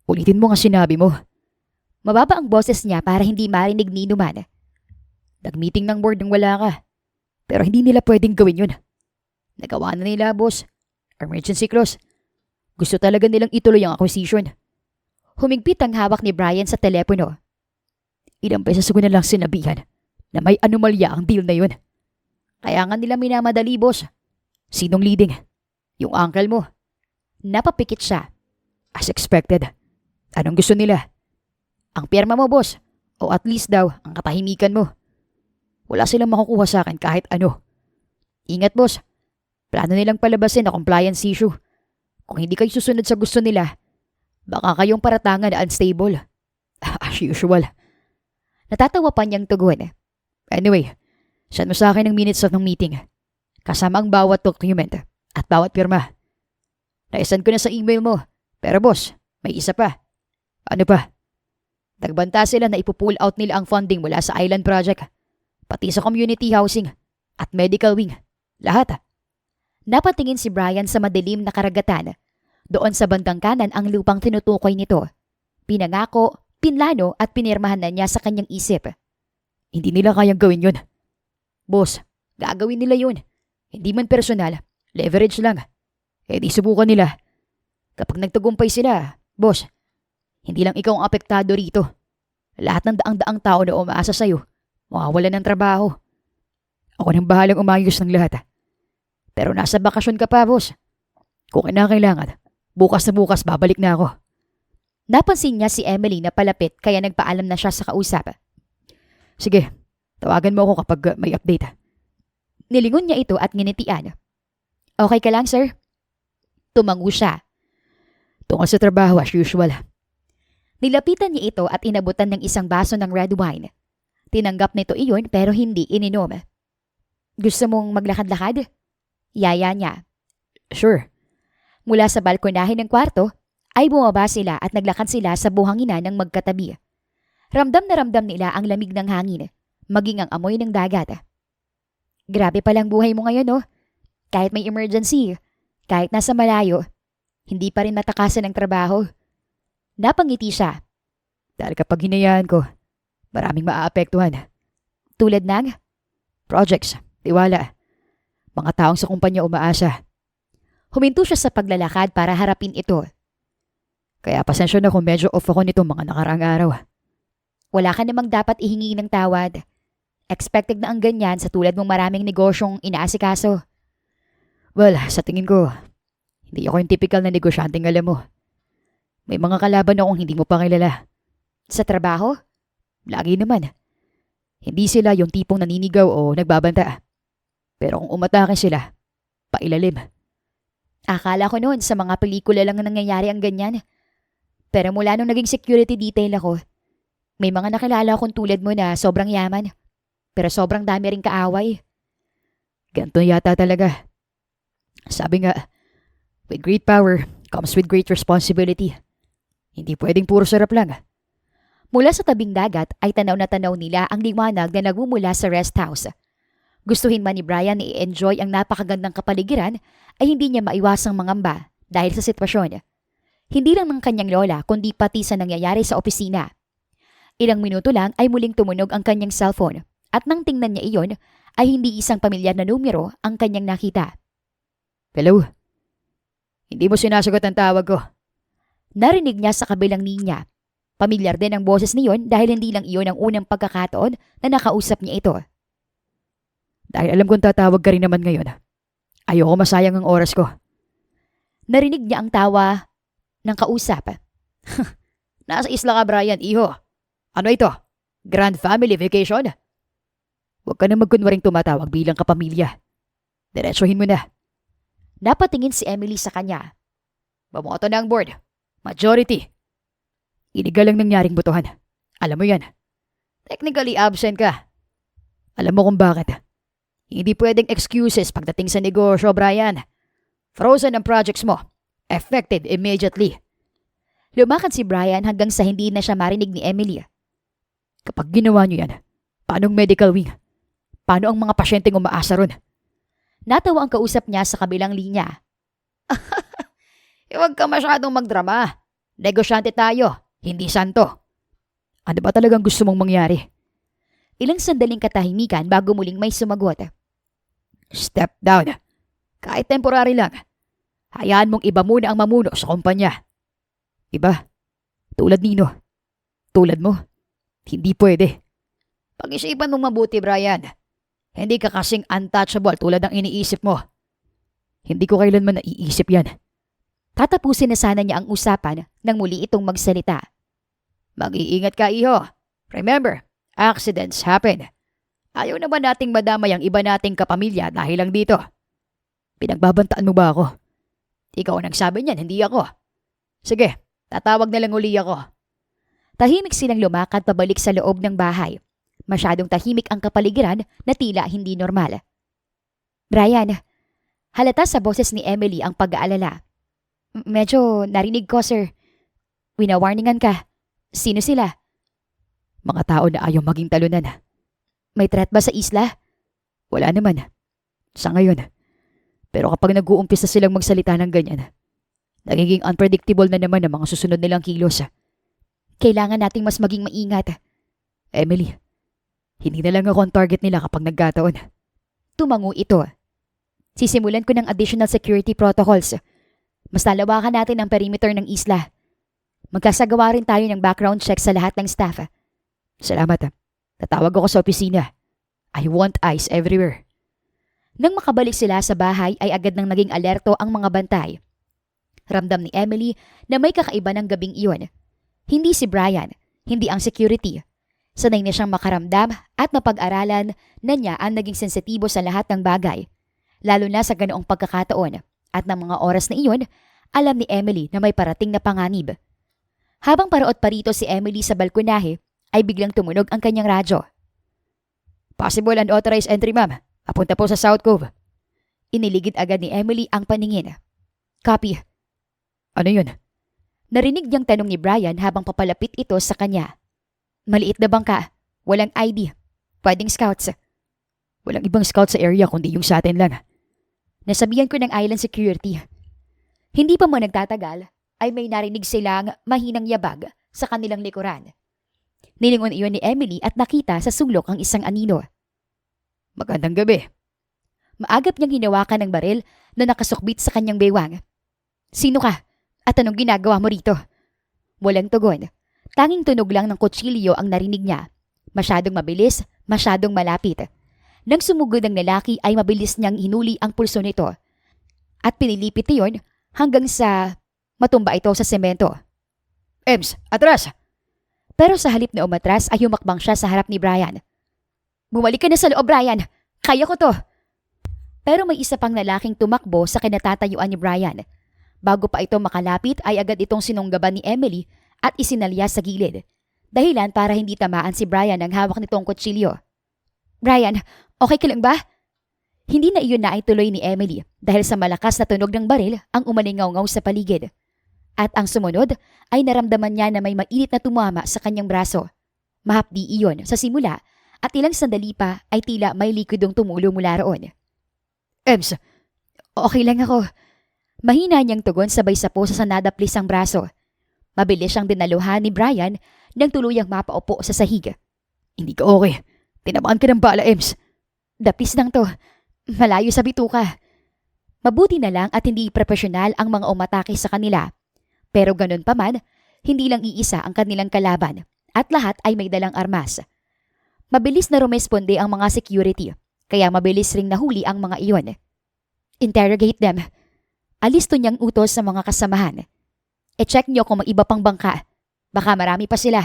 Speaker 1: Ulitin mo nga sinabi mo.
Speaker 2: Mababa ang boses niya para hindi marinig ni Numan.
Speaker 1: Nag-meeting ng board nang wala ka. Pero hindi nila pwedeng gawin yun. Nagawa na nila, boss. Emergency clause. Gusto talaga nilang ituloy ang acquisition.
Speaker 2: Humigpit ang hawak ni Brian sa telepono.
Speaker 1: Ilang beses ko na lang sinabihan na may anomalya ang deal na yun. Kaya nga nila minamadali, boss. Sinong leading? Yung uncle mo.
Speaker 2: Napapikit siya.
Speaker 1: As expected. Anong gusto nila? Ang pirma mo, boss. O at least daw, ang katahimikan mo. Wala silang makukuha sa akin kahit ano. Ingat, boss. Plano nilang palabasin na compliance issue. Kung hindi kayo susunod sa gusto nila, baka kayong paratangan na unstable. As usual.
Speaker 2: Natatawa pa niyang tugon.
Speaker 1: Anyway, send mo sa akin ang minutes of ng meeting. Kasama ang bawat document at bawat pirma. Naisend ko na sa email mo. Pero boss, may isa pa. Ano pa? Nagbanta sila na ipupull out nila ang funding mula sa Island Project. Pati sa community housing at medical wing. Lahat.
Speaker 2: Napatingin si Brian sa madilim na karagatan. Doon sa bandang kanan ang lupang tinutukoy nito. Pinangako, pinlano at pinirmahan na niya sa kanyang isip.
Speaker 1: Hindi nila kayang gawin yun. Boss, gagawin nila yun. Hindi man personal, leverage lang. Eh di subukan nila. Kapag nagtagumpay sila, boss, hindi lang ikaw ang apektado rito. Lahat ng daang-daang tao na umaasa sa'yo, mawawalan ng trabaho. Ako nang bahalang umayos ng lahat. Pero nasa bakasyon ka pa, boss. Kung kinakailangan, bukas na bukas babalik na ako.
Speaker 2: Napansin niya si Emily na palapit kaya nagpaalam na siya sa kausap.
Speaker 1: Sige, tawagan mo ako kapag may update.
Speaker 2: Nilingon niya ito at nginitian. Okay ka lang, sir? Tumango siya.
Speaker 1: Tungkol sa trabaho as usual.
Speaker 2: Nilapitan niya ito at inabutan ng isang baso ng red wine. Tinanggap nito iyon pero hindi ininom. Gusto mong maglakad-lakad? Yaya niya.
Speaker 1: Sure.
Speaker 2: Mula sa balkonahe ng kwarto, ay bumaba sila at naglakad sila sa buhangina ng magkatabi. Ramdam na ramdam nila ang lamig ng hangin, maging ang amoy ng dagat. Grabe palang buhay mo ngayon, no? Kahit may emergency, kahit nasa malayo, hindi pa rin matakasan ng trabaho. Napangiti siya.
Speaker 1: Dahil kapag hinayaan ko, maraming maaapektuhan.
Speaker 2: Tulad ng?
Speaker 1: Projects, tiwala. Mga taong sa kumpanya umaasa.
Speaker 2: Huminto siya sa paglalakad para harapin ito.
Speaker 1: Kaya pasensya na kung medyo off ako nitong mga nakaraang araw.
Speaker 2: Wala ka namang dapat ihingi ng tawad. Expected na ang ganyan sa tulad mong maraming negosyong inaasikaso.
Speaker 1: Well, sa tingin ko, hindi ako yung typical na negosyanteng alam mo. May mga kalaban akong hindi mo pa kilala.
Speaker 2: Sa trabaho?
Speaker 1: Lagi naman. Hindi sila yung tipong naninigaw o nagbabanta. Pero kung umatake sila, pailalim.
Speaker 2: Akala ko noon sa mga pelikula lang nangyayari ang ganyan. Pero mula nung naging security detail ako, may mga nakilala akong tulad mo na sobrang yaman. Pero sobrang dami ring kaaway.
Speaker 1: Ganto yata talaga. Sabi nga, with great power comes with great responsibility. Hindi pwedeng puro sarap lang.
Speaker 2: Mula sa tabing dagat ay tanaw na tanaw nila ang liwanag na nagmumula sa rest house. Gustuhin man ni Brian na i-enjoy ang napakagandang kapaligiran ay hindi niya maiwasang mangamba dahil sa sitwasyon. Hindi lang ng kanyang lola kundi pati sa nangyayari sa opisina. Ilang minuto lang ay muling tumunog ang kanyang cellphone at nang tingnan niya iyon ay hindi isang pamilyar na numero ang kanyang nakita.
Speaker 1: Hello? Hindi mo sinasagot ang tawag ko.
Speaker 2: Narinig niya sa kabilang linya. Pamilyar din ang boses niyon dahil hindi lang iyon ang unang pagkakataon na nakausap niya ito.
Speaker 1: Dahil alam kong tatawag ka rin naman ngayon. Ayoko masayang ang oras ko.
Speaker 2: Narinig niya ang tawa ng kausap.
Speaker 1: Nasa isla ka, Brian, iho. Ano ito? Grand family vacation? Huwag ka na magkunwaring tumatawag bilang kapamilya. Diretsuhin mo na.
Speaker 2: Napatingin si Emily sa kanya.
Speaker 1: Bumoto na ang board. Majority. Illegal ang nangyaring botohan. Alam mo yan. Technically absent ka. Alam mo kung bakit. Hindi pwedeng excuses pagdating sa negosyo, Brian. Frozen ang projects mo. Effective immediately.
Speaker 2: Lumakad si Brian hanggang sa hindi na siya marinig ni Emily.
Speaker 1: Kapag ginawa niyo yan, paano ang medical wing? Paano ang mga pasyenteng umaasa ron?
Speaker 2: Natawa ang kausap niya sa kabilang linya.
Speaker 1: Huwag ka masyadong magdrama. Negosyante tayo, hindi santo. Ano ba talagang gusto mong mangyari?
Speaker 2: Ilang sandaling katahimikan bago muling may sumagot.
Speaker 1: Step down. Kahit temporary lang. Hayaan mong iba muna ang mamuno sa kumpanya. Iba? Tulad nino? Tulad mo? Hindi pwede. Pag-isipan mong mabuti, Brian. Hindi ka kasing untouchable tulad ng iniisip mo. Hindi ko kailanman naiisip yan.
Speaker 2: Tatapusin na sana niya ang usapan nang muli itong magsalita.
Speaker 1: Mag-iingat ka, iho. Remember, accidents happen. Ayaw naman nating madamay ang iba nating kapamilya dahil lang dito. Pinagbabantaan mo ba ako? Ikaw ang nagsabi niyan, hindi ako. Sige, tatawag na lang uli ako.
Speaker 2: Tahimik silang lumakad pabalik sa loob ng bahay. Masyadong tahimik ang kapaligiran na tila hindi normal. Brian, halata sa boses ni Emily ang pag-aalala. Medyo narinig ko, sir. Winawarningan ka. Sino sila?
Speaker 1: Mga tao na ayaw maging talunan.
Speaker 2: May threat ba sa isla?
Speaker 1: Wala naman. Sa ngayon. Pero kapag nag-uumpisa silang magsalita ng ganyan, nagiging unpredictable na naman ang mga susunod nilang kilos.
Speaker 2: Kailangan nating mas maging maingat.
Speaker 1: Emily, hindi na lang ako ang target nila kapag nagkataon.
Speaker 2: Tumango ito. Sisimulan ko ng additional security protocols. Mas lalawakan natin ang perimeter ng isla. Magkasagawa rin tayo ng background check sa lahat ng staff.
Speaker 1: Salamat. Tatawag ako sa opisina. I want eyes everywhere.
Speaker 2: Nang makabalik sila sa bahay ay agad nang naging alerto ang mga bantay. Ramdam ni Emily na may kakaiba ng gabing iyon. Hindi si Brian, hindi ang security. Sanay na siyang makaramdam at mapag-aralan na niya ang naging sensitibo sa lahat ng bagay. Lalo na sa ganoong pagkakataon. At ng mga oras na iyon, alam ni Emily na may parating na panganib. Habang paraot pa rito si Emily sa balkonahe, ay biglang tumunog ang kanyang radyo.
Speaker 1: Possible unauthorized entry, ma'am. Papunta po sa South Cove.
Speaker 2: Iniligid agad ni Emily ang paningin. Copy.
Speaker 1: Ano yun?
Speaker 2: Narinig niyang tanong ni Brian habang papalapit ito sa kanya. Maliit na bangka. Walang ID. Pwedeng scouts.
Speaker 1: Walang ibang scout sa area kundi yung sa atin lang.
Speaker 2: Nasabihan ko ng island security. Hindi pa mo nagtatagal ay may narinig silang mahinang yabag sa kanilang likuran. Nilingon iyon ni Emily at nakita sa sulok ang isang anino.
Speaker 1: Magandang gabi.
Speaker 2: Maagap niyang hinawakan ng baril na nakasukbit sa kanyang bewang. Sino ka? At anong ginagawa mo rito? Walang tugon. Tanging tunog lang ng kutsilyo ang narinig niya. Masyadong mabilis, masyadong malapit. Nang sumugod ang lalaki ay mabilis niyang hinuli ang pulso nito. At pinilipit iyon hanggang sa matumba ito sa semento.
Speaker 1: Ems, atras!
Speaker 2: Pero sa halip na umatras ay humakbang siya sa harap ni Brian. Bumalik ka na sa loob, Brian! Kaya ko to! Pero may isa pang lalaking tumakbo sa kinatatayuan ni Brian. Bago pa ito makalapit ay agad itong sinunggaban ni Emily at isinalya sa gilid. Dahilan para hindi tamaan si Brian ang hawak nitong kutsilyo. Brian, okay ka lang ba? Hindi na iyon na ay tuloy ni Emily dahil sa malakas na tunog ng baril ang umalingaw-ngaw sa paligid. At ang sumunod ay naramdaman niya na may mainit na tumama sa kanyang braso. Mahapdi iyon sa simula at ilang sandali pa ay tila may likidong tumulo mula roon.
Speaker 1: Ems,
Speaker 2: okay lang ako. Mahina niyang tugon sabay sapo sa nadaplis ang braso. Mabilis siyang dinaluhan ni Brian nang tuluyang mapaupo sa sahig.
Speaker 1: Hindi ka okay. Tinamaan ka ng bala, Ems.
Speaker 2: Dapis lang to. Malayo sa bituka. Mabuti na lang at hindi profesional ang mga umatake sa kanila. Pero ganun pa man, hindi lang iisa ang kanilang kalaban at lahat ay may dalang armas. Mabilis na rumesponde ang mga security, kaya mabilis ring nahuli ang mga iyon. Interrogate them. Alisto niyang utos sa mga kasamahan. E-check niyo kung may iba pang bangka. Baka marami pa sila.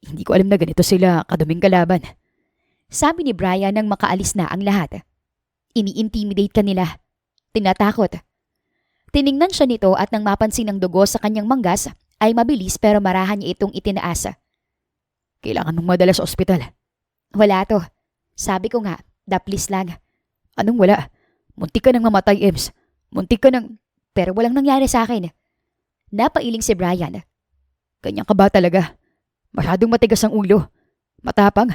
Speaker 1: Hindi ko alam na ganito sila kaduming kalaban.
Speaker 2: Sabi ni Brian nang makaalis na ang lahat. Ini-intimidate ka nila. Tinatakot. Tiningnan siya nito at nang mapansin ng dugo sa kanyang manggas, ay mabilis pero marahan niya itong itinaas.
Speaker 1: Kailangan mong madala sa ospital.
Speaker 2: Wala to. Sabi ko nga, daplis lang.
Speaker 1: Anong wala? Muntik ka nang mamatay, Ems. Muntik ka nang...
Speaker 2: Pero walang nangyari sa akin. Napailing si Brian.
Speaker 1: Ganyan ka ba talaga? Masyadong matigas ang ulo. Matapang.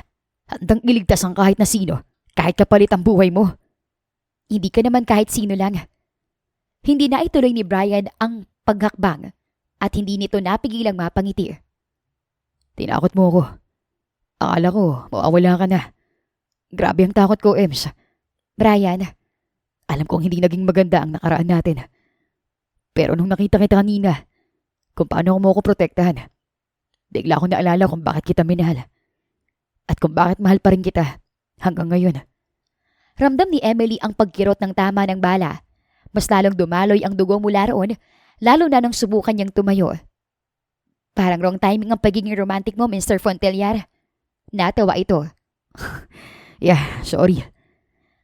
Speaker 1: Handang iligtas ang kahit na sino. Kahit kapalit ang buhay mo.
Speaker 2: Hindi ka naman kahit sino lang. Hindi na ituloy ni Brian ang paghakbang at hindi nito napigilang mapangiti.
Speaker 1: Tinakot mo ako. Akala ko, mawawala ka na. Grabe ang takot ko, Ems.
Speaker 2: Brian,
Speaker 1: Alam kong hindi naging maganda ang nakaraan natin. Pero nung nakita kita kanina, kung paano mo ako protektahan, bigla akong naalala kung bakit kita minahal. At kung bakit mahal pa rin kita hanggang ngayon.
Speaker 2: ramdam ni Emily ang pagkirot ng tama ng bala. Mas lalong dumaloy ang dugo mula roon, lalo na nang subukan niyang tumayo. Parang wrong timing ang pagiging romantic mo, Mr. Fontellar. Natawa ito.
Speaker 1: Yeah, sorry.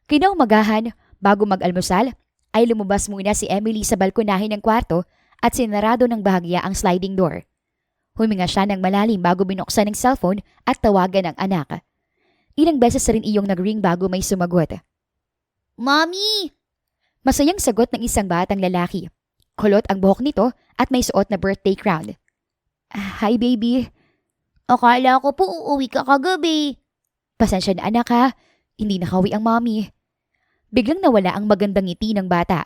Speaker 2: Kinaumagahan, bago mag-almusal, ay lumabas muna si Emily sa balkonahe ng kwarto at sinarado ng bahagya ang sliding door. Huminga siya ng malalim bago binuksan ng cellphone at tawagan ang anak. Ilang beses rin iyong nag-ring bago may sumagot. Mommy! Masayang sagot ng isang batang lalaki. Kulot ang buhok nito at may suot na birthday crown. Hi, baby. Akala ko po uuwi ka kagabi. Pasensya na anak ha, hindi nakawi ang mommy. Biglang nawala ang magandang ngiti ng bata.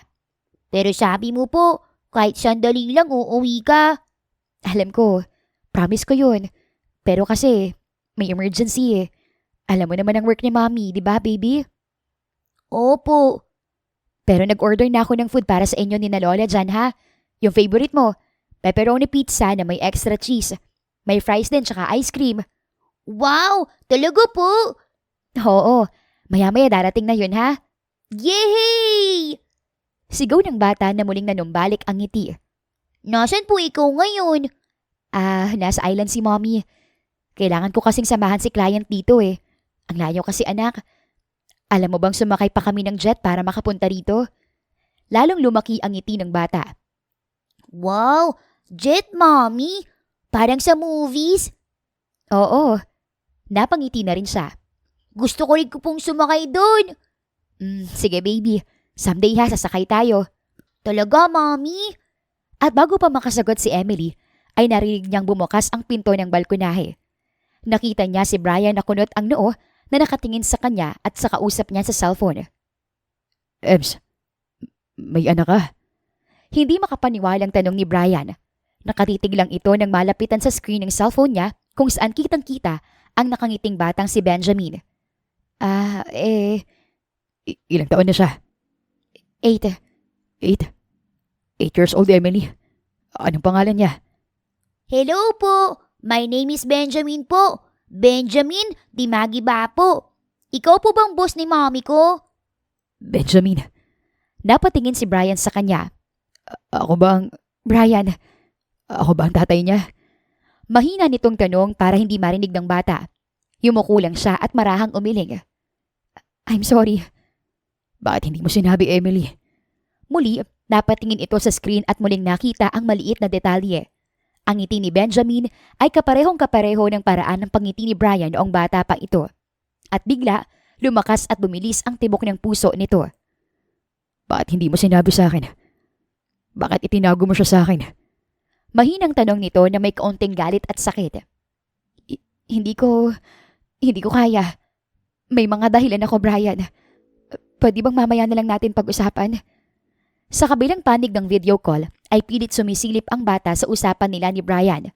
Speaker 2: Pero sabi mo po, kahit sandali lang uuwi ka. Alam ko, promise ko yun. Pero kasi, may emergency eh. Alam mo naman ang work ni mommy, di ba baby? Opo. Pero nag-order na ako ng food para sa inyo ni na Lola dyan ha. Yung favorite mo, pepperoni pizza na may extra cheese. May fries din tsaka ice cream. Wow! Talaga po? Oo, maya-maya darating na yun ha. Yehey! Sigaw ng bata na muling nanumbalik ang ngiti. Nasaan po ikaw ngayon? Nasa island si mommy. Kailangan ko kasing samahan si client dito eh. Ang layo kasi anak. Alam mo bang sumakay pa kami ng jet para makapunta rito? Lalong lumaki ang ngiti ng bata. Wow! Jet, mommy? Parang sa movies? Oo. Napangiti na rin siya. Gusto ko rin pong sumakay doon. Sige baby, someday ha sasakay tayo. Talaga, mommy? At bago pa makasagot si Emily, ay narinig niyang bumukas ang pinto ng balkonahe. Nakita niya si Brian na kunot ang noo na nakatingin sa kanya at sa kausap niya sa cellphone.
Speaker 1: Ems, may anak ka?
Speaker 2: Hindi makapaniwalang tanong ni Brian. Nakatitig lang ito nang malapitan sa screen ng cellphone niya kung saan kitang-kita ang nakangiting batang si Benjamin.
Speaker 1: Ilang taon na siya?
Speaker 2: 8.
Speaker 1: 8 years old, Emily. Anong pangalan niya?
Speaker 2: Hello po, my name is Benjamin po. Benjamin Dimagiba po. Ikaw po bang boss ni mommy ko?
Speaker 1: Benjamin.
Speaker 2: Napatingin si Brian sa kanya.
Speaker 1: Ako ba ang...
Speaker 2: Brian,
Speaker 1: Ako ba ang tatay niya?
Speaker 2: mahina nitong tanong para hindi marinig ng bata. Yumuko lang siya at marahang umiling. I'm sorry.
Speaker 1: Bakit hindi mo sinabi, Emily?
Speaker 2: Muli, napatingin ito sa screen at muling nakita ang maliit na detalye. Ang ngiti ni Benjamin ay kaparehong-kapareho ng paraan ng pangiti ni Brian noong bata pa ito. At bigla, lumakas at bumilis ang tibok ng puso nito.
Speaker 1: Bakit hindi mo sinabi sa akin? Bakit itinago mo siya sa akin?
Speaker 2: Mahinang tanong nito na may kaunting galit at sakit. Hindi ko kaya. May mga dahilan ako, Brian. Pwede bang mamaya na lang natin pag-usapan? Sa kabilang panig ng video call, ay pilit sumisilip ang bata sa usapan nila ni Brian.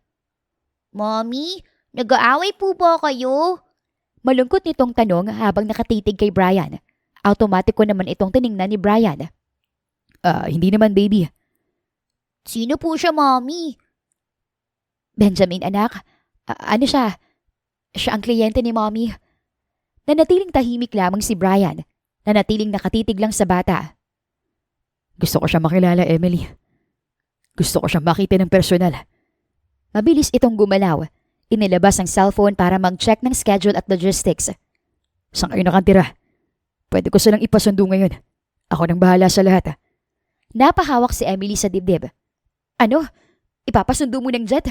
Speaker 2: Mommy, nag-aaway po ba kayo? Malungkot nitong tanong habang nakatitig kay Brian. Automatiko naman itong tiningnan ni Brian.
Speaker 1: Hindi naman, baby.
Speaker 2: Sino po siya, Mommy? Benjamin, anak. Ano siya? Siya ang kliyente ni Mommy. Nanatiling tahimik lamang si Brian. Nanatiling nakatitig lang sa bata.
Speaker 1: Gusto ko siya makilala, Emily. Gusto ko siya makita ng personal.
Speaker 2: Mabilis itong gumalaw. Inilabas ang cellphone para mag-check ng schedule at logistics.
Speaker 1: Saan kayo nakatira? Pwede ko silang ipasundo ngayon. Ako nang bahala sa lahat.
Speaker 2: Napahawak si Emily sa dibdib. Ano? Ipapasundo mo ng jet?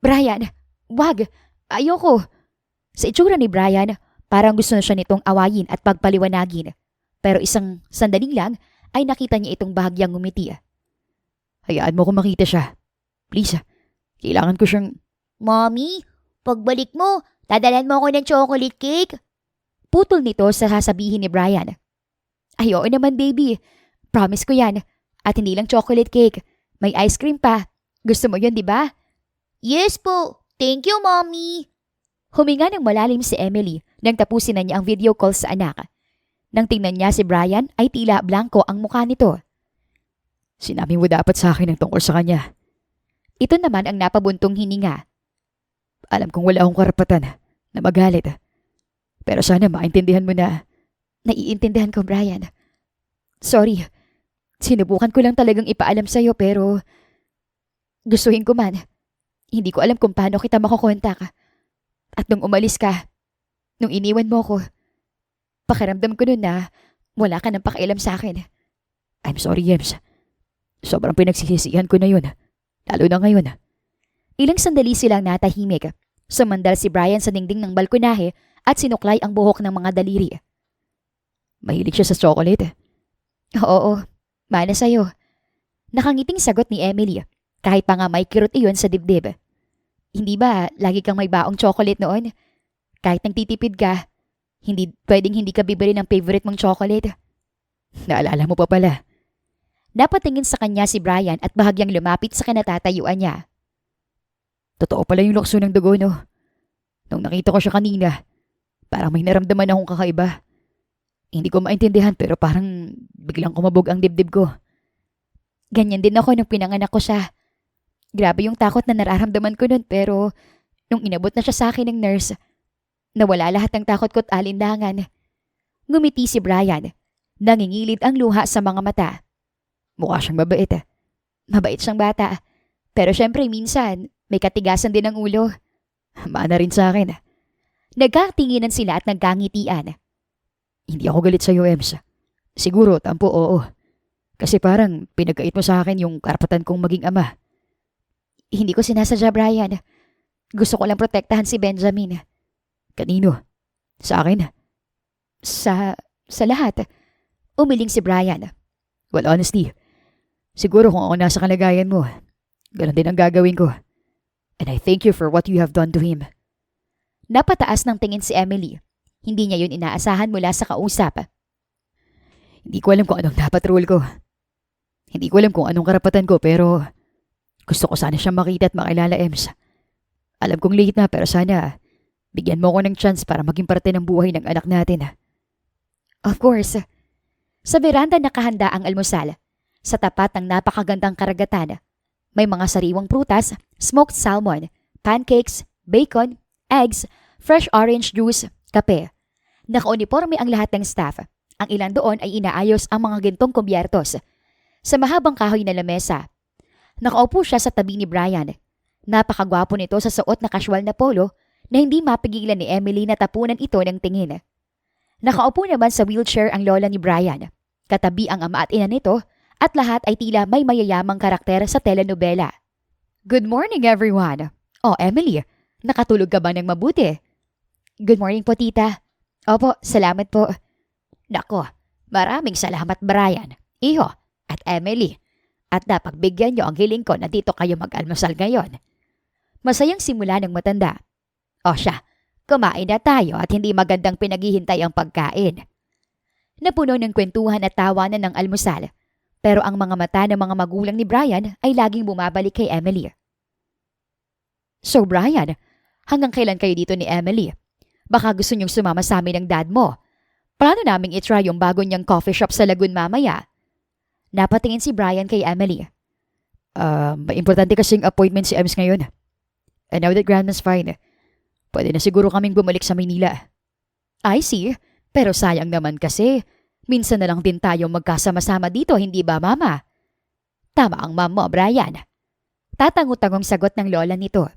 Speaker 2: Brian, wag. Ayoko. Sa itsura ni Brian, parang gusto na siya nitong awayin at pagpaliwanagin. Pero isang sandaling lang ay nakita niya itong bahagyang ngumiti.
Speaker 1: Hayaan mo kung makita siya. Please, kailangan ko siyang...
Speaker 3: Mommy, pagbalik mo, dadalan mo ako ng chocolate cake.
Speaker 2: Putol nito sa sasabihin ni Brian. Ay, oo naman baby. Promise ko yan. At hindi lang chocolate cake. May ice cream pa. Gusto mo yun, di ba?
Speaker 3: Yes po. Thank you, Mommy.
Speaker 2: Huminga ng malalim si Emily nang tapusin na niya ang video call sa anak. Nang tingnan niya si Brian ay tila blanco ang mukha nito.
Speaker 1: Sinabi mo dapat sa akin ang tungkol sa kanya.
Speaker 2: Ito naman ang napabuntong hininga.
Speaker 1: Alam kong wala akong karapatan na magalit. Pero sana maintindihan mo na...
Speaker 2: Naiintindihan ko, Brian. Sorry. Sinubukan ko lang talagang ipaalam sa'yo pero... Gustuhin ko man. Hindi ko alam kung paano kita makukontak. At nung umalis ka, nung iniwan mo ko, pakiramdam ko nun na wala ka nang pakialam sa akin.
Speaker 1: I'm sorry, Yems. Sobrang pinagsisisihan ko na yun. Lalo na ngayon.
Speaker 2: Ilang sandali silang natahimik. Sumandal si Brian sa dingding ng balkonahe at sinuklay ang buhok ng mga daliri.
Speaker 1: Mahilig siya sa chocolate.
Speaker 2: Oo, mana sa'yo. Nakangiting sagot ni Emily, kahit pa nga may kirot iyon sa dibdib. Hindi ba lagi kang may baong chocolate noon? Kahit nagtitipid ka, pwedeng hindi ka bibili ng favorite mong chocolate.
Speaker 1: Naalala mo pa pala.
Speaker 2: Napatingin sa kanya si Brian at bahagyang lumapit sa kinatatayuan niya.
Speaker 1: Totoo pala yung lukso ng dugo, no? Nung nakita ko siya kanina, parang may naramdaman akong kakaiba. Hindi ko maintindihan pero parang biglang kumabog ang dibdib ko.
Speaker 2: Ganyan din ako nung pinanganak ko siya. Grabe yung takot na nararamdaman ko nun pero nung inabot na siya sa akin ng nurse, nawala lahat ng takot ko't alindangan. Ngumiti si Brian. Nangingilid ang luha sa mga mata.
Speaker 1: Mukha siyang mabait.
Speaker 2: Mabait siyang bata. Pero syempre minsan, may katigasan din ang ulo.
Speaker 1: Mana rin sa akin.
Speaker 2: Nagkatinginan sila at nagkangitian.
Speaker 1: Hindi ako galit sa'yo, Ems. Siguro, tampo oo. Kasi parang pinagkait mo sa akin yung karapatan kong maging ama.
Speaker 2: Hindi ko sinasadya, Brian. Gusto ko lang protektahan si Benjamin.
Speaker 1: Kanino? Sa akin?
Speaker 2: Sa lahat. Umiling si Brian.
Speaker 1: Well, honestly, siguro kung ako nasa kalagayan mo, ganun din ang gagawin ko. And I thank you for what you have done to him.
Speaker 2: Napataas ng tingin si Emily. Hindi niya yun inaasahan mula sa kausap.
Speaker 1: Hindi ko alam kung anong dapat rule ko. Hindi ko alam kung anong karapatan ko pero gusto ko sana siyang makita at makilala, Ems. Alam kong late na pero sana bigyan mo ko ng chance para maging parte ng buhay ng anak natin.
Speaker 2: Of course. Sa veranda nakahanda ang almusal. Sa tapat ng napakagandang karagatan. May mga sariwang prutas, smoked salmon, pancakes, bacon, eggs, fresh orange juice, kape. Nakauniporme ang lahat ng staff. Ang ilan doon ay inaayos ang mga gintong kubyertos. Sa mahabang kahoy na lamesa. Nakaupo siya sa tabi ni Brian. Napakagwapo nito sa suot na casual na polo na hindi mapigilan ni Emily na tapunan ito ng tingin. Nakaupo naman sa wheelchair ang lola ni Brian. Katabi ang ama at ina nito at lahat ay tila may mayayamang karakter sa telenovela. Good morning everyone. Oh Emily, nakatulog ka ba ng mabuti? Good morning po tita. Opo, salamat po. Nako, maraming salamat Brian, Iho at Emily. At napagbigyan niyo ang hiling ko na dito kayo mag-almusal ngayon. Masayang simula ng matanda. O siya, kumain na tayo at hindi magandang pinaghihintay ang pagkain. Napuno ng kwentuhan at tawanan ng almusal. Pero ang mga mata ng mga magulang ni Brian ay laging bumabalik kay Emily. So Brian, hanggang kailan kayo dito ni Emily? Baka gusto niyong sumama sa amin ng dad mo. Plano naming itry yung bago niyang coffee shop sa Lagoon mamaya. Napatingin si Brian kay Emily.
Speaker 1: May importante kasing appointment si Ems ngayon. And now that Grandma's fine, pwede na siguro kaming bumalik sa Maynila.
Speaker 2: I see, pero sayang naman kasi. Minsan na lang din tayo magkasama-sama dito, hindi ba mama? Tama ang mom mo, Brian. Tatango-tangong sagot ng lola nito.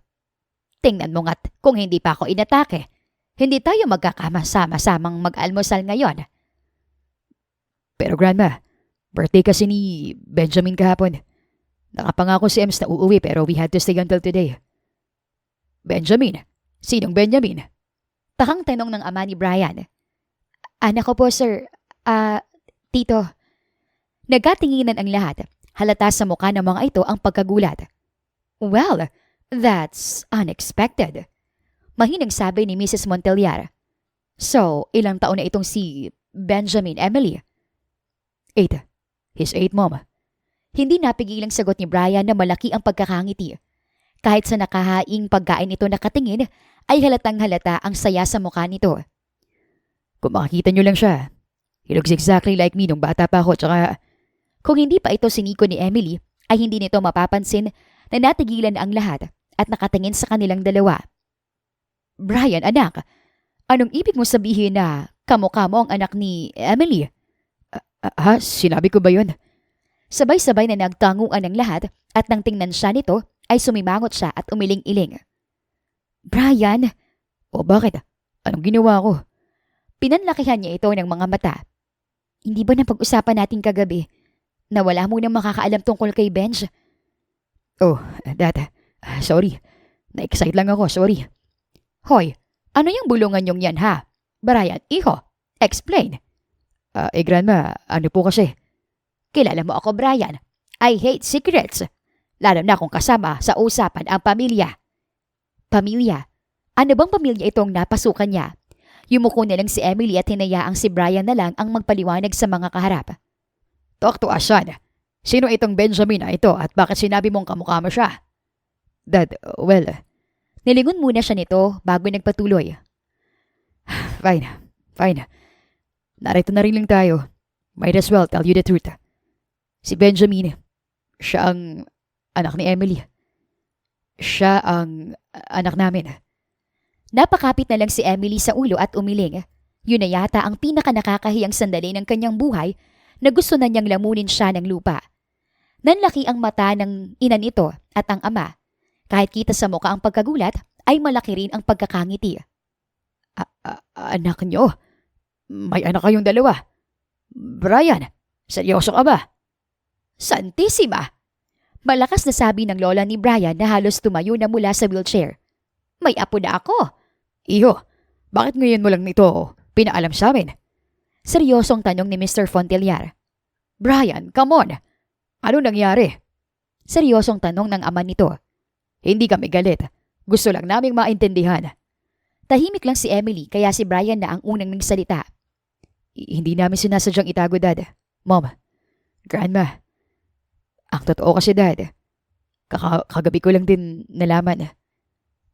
Speaker 2: Tingnan mo nga't kung hindi pa ako inatake. Hindi tayo magkakama-sama-samang mag-almusal ngayon.
Speaker 1: Pero Grandma, Birthday kasi ni Benjamin kahapon. Nakapangako si Ems na uuwi pero we had to stay until today. Benjamin? Sinong Benjamin?
Speaker 2: Takang tanong ng ama ni Brian. Anak ko po, sir. Tito. Nagkatinginan ang lahat. Halata sa mukha ng mga ito ang pagkagulat. Well, that's unexpected. Mahinang sabi ni Mrs. Monteliar. So, ilang taon na itong si Benjamin Emily?
Speaker 1: 8. He's 8, Mom.
Speaker 2: Hindi napigilang sagot ni Brian na malaki ang pagkakangiti. Kahit sa nakahaing pagkain ito nakatingin, ay halatang halata ang saya sa mukha nito.
Speaker 1: Kung makikita nyo lang siya, he looks exactly like me nung bata pa ako, tsaka
Speaker 2: Kung hindi pa ito siniko ni Emily, ay hindi nito mapapansin na natigilan na ang lahat at nakatingin sa kanilang dalawa. Brian, anak, anong ibig mo sabihin na kamukha mo ang anak ni Emily?
Speaker 1: Sinabi ko ba yun?
Speaker 2: Sabay-sabay na nagtanguan ang lahat at nang tingnan siya nito ay sumimangot siya at umiling-iling. Brian!
Speaker 1: O bakit? Anong ginawa ko?
Speaker 2: Pinanlakihan niya ito ng mga mata. Hindi ba napag-usapan natin kagabi na wala mo nang makakaalam tungkol kay Benj?
Speaker 1: Oh, Dad. Sorry. Na-excite lang ako, sorry.
Speaker 2: Hoy, ano yung bulungan yung yan ha? Brian, iho, explain.
Speaker 1: Grandma, ano po kasi?
Speaker 2: Kilala mo ako, Brian. I hate secrets. Lalo na kung kasama sa usapan ang pamilya. Pamilya? Ano bang pamilya itong napasukan niya? Yumuko na lang si Emily at hinayaang si Brian na lang ang magpaliwanag sa mga kaharap.
Speaker 1: Talk to us, son. Sino itong Benjamin na ito at bakit sinabi mong kamukha mo siya? Dad, well,
Speaker 2: nilingon muna siya nito bago nagpatuloy.
Speaker 1: Fine. Narito na rin lang tayo. Might as well tell you the truth. Si Benjamin, siya ang anak ni Emily. Siya ang anak namin.
Speaker 2: Napakapit na lang si Emily sa ulo at umiling. Yun na yata ang pinakanakakahiyang sandali ng kanyang buhay na gusto na niyang lamunin siya ng lupa. Nanlaki ang mata ng ina nito at ang ama. Kahit kita sa mukha ang pagkagulat, ay malaki rin ang pagkakangiti.
Speaker 1: Anak niyo? May anak kayong dalawa? Brian, seryoso ka ba?
Speaker 2: Santissima! Malakas na sabi ng lola ni Brian na halos tumayo na mula sa wheelchair. May apo na ako.
Speaker 1: Iho, bakit ngayon mo lang nito pinaalam sa amin?
Speaker 2: Seryosong tanong ni Mr. Fonteliar.
Speaker 1: Brian, come on! Ano nangyari?
Speaker 2: Seryosong tanong ng ama nito.
Speaker 1: Hindi kami galit. Gusto lang naming maintindihan.
Speaker 2: Tahimik lang si Emily kaya si Brian na ang unang nagsalita.
Speaker 1: Hindi namin sinasadyang itago, Dad. Mom, Grandma. Ang totoo kasi, Dad. Kagabi ko lang din nalaman.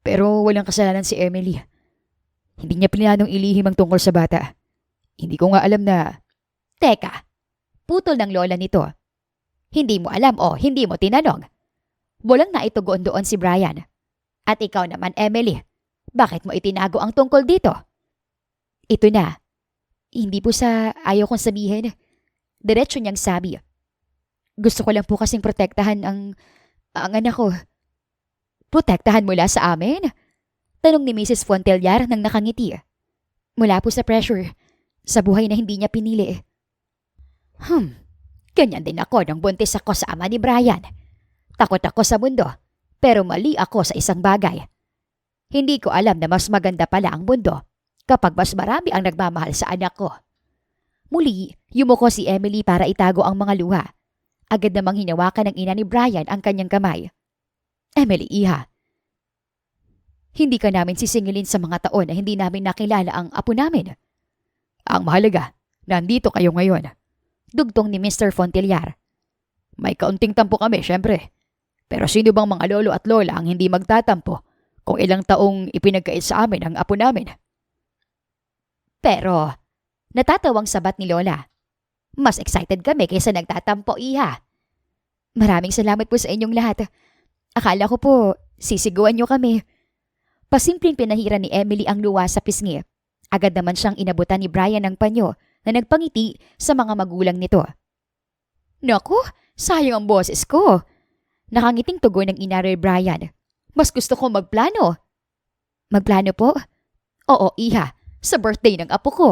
Speaker 1: Pero walang kasalanan si Emily. Hindi niya planong ilihim ang tungkol sa bata. Hindi ko nga alam na...
Speaker 2: Teka, putol ng lola nito. Hindi mo alam o hindi mo tinanong. Walang naitugon doon si Brian. At ikaw naman, Emily, bakit mo itinago ang tungkol dito? Ito na. Hindi po sa ayaw kong sabihin. Diretso niyang sabi. Gusto ko lang po kasing protektahan ang anak ko. Protektahan mula sa amin? Tanong ni Mrs. Fonteliar nang nakangiti. Mula po sa pressure. Sa buhay na hindi niya pinili. Ganyan din ako nang buntis ako sa ama ni Brian. Takot ako sa mundo, pero mali ako sa isang bagay. Hindi ko alam na mas maganda pala ang mundo kapag mas marami ang nagmamahal sa anak ko. Muli, yumuko si Emily para itago ang mga luha. Agad namang hinawakan ng ina ni Brian ang kanyang kamay. Emily, iha. Hindi ka namin sisingilin sa mga taon na hindi namin nakilala ang apo namin.
Speaker 1: Ang mahalaga, nandito kayo ngayon.
Speaker 2: Dugtong ni Mr. Fonteliar.
Speaker 1: May kaunting tampo kami, syempre. Pero sino bang mga lolo at lola ang hindi magtatampo kung ilang taong ipinagkait sa amin ang apo namin?
Speaker 2: Pero, natatawang sabat ni Lola. Mas excited kami kaysa nagtatampo, iha. Maraming salamat po sa inyong lahat. Akala ko po, sisiguan niyo kami. Pasimpleng pinahiran ni Emily ang luwa sa pisngi. Agad naman siyang inabutan ni Brian ng panyo na nagpangiti sa mga magulang nito. Naku, sayang ang boses ko. Nakangiting tugon ng ina ni Brian. Mas gusto ko magplano. Magplano po? Oo, iha. Sa birthday ng apo ko.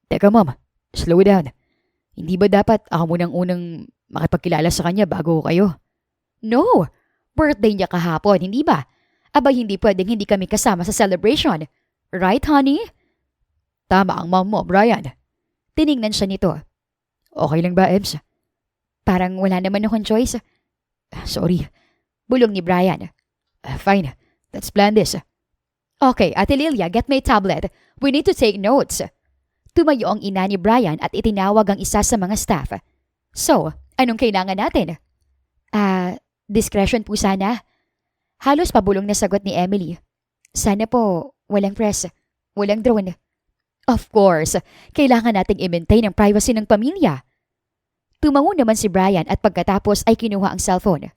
Speaker 1: Teka, Mom. Slow down. Hindi ba dapat ako munang unang makipagkilala sa kanya bago kayo?
Speaker 2: No! Birthday niya kahapon, hindi ba? Abay, hindi pwedeng hindi kami kasama sa celebration. Right, honey?
Speaker 1: Tama ang mom mo, Brian.
Speaker 2: Tiningnan siya nito.
Speaker 1: Okay lang ba, Ems?
Speaker 2: Parang wala naman akong choice.
Speaker 1: Sorry.
Speaker 2: Bulong ni Brian.
Speaker 1: Fine. Let's plan this.
Speaker 2: Okay, Ate Lilia, get my tablet. We need to take notes. Tumayo ang ina ni Brian at itinawag ang isa sa mga staff. So, anong kailangan natin? Discretion po sana. Halos pabulong na sagot ni Emily. Sana po, walang press, walang drone. Of course, kailangan nating i-maintain ang privacy ng pamilya. Tumango naman si Brian at pagkatapos ay kinuha ang cellphone.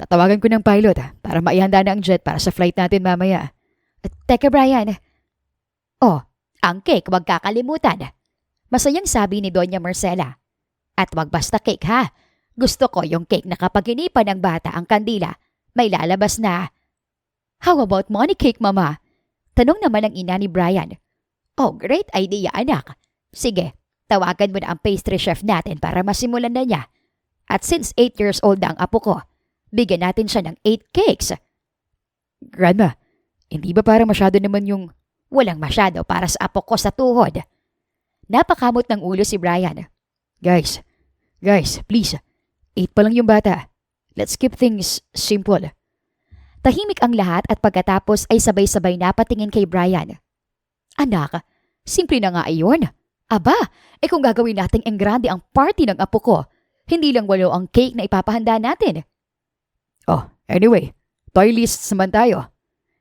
Speaker 1: Tatawagan ko ng pilot para maihanda na ang jet para sa flight natin mamaya.
Speaker 2: Teka, Brian. Oh, ang cake, wag kakalimutan. Masayang sabi ni Doña Marcela. At wag basta cake ha. Gusto ko yung cake na kapag hinipan ng bata ang kandila, may lalabas na. How about money cake, Mama? Tanong naman ang ina ni Brian. Oh, great idea, anak. Sige, tawagan mo na ang pastry chef natin para masimulan na niya. At since 8 years old na ang apo ko, bigyan natin siya ng 8 cakes.
Speaker 1: Grandma, hindi ba para masyado naman yung...
Speaker 2: Walang masyado para sa apo ko sa tuhod. Napakamot ng ulo si Brian.
Speaker 1: Guys, please. 8 pa lang yung bata. Let's keep things simple.
Speaker 2: Tahimik ang lahat at pagkatapos ay sabay-sabay napatingin kay Brian. Anak, simple na nga iyon. Aba, kung gagawin nating enggrande ang party ng apo ko, hindi lang 8 ang cake na ipapahanda natin.
Speaker 1: Oh, anyway, toy lists naman tayo.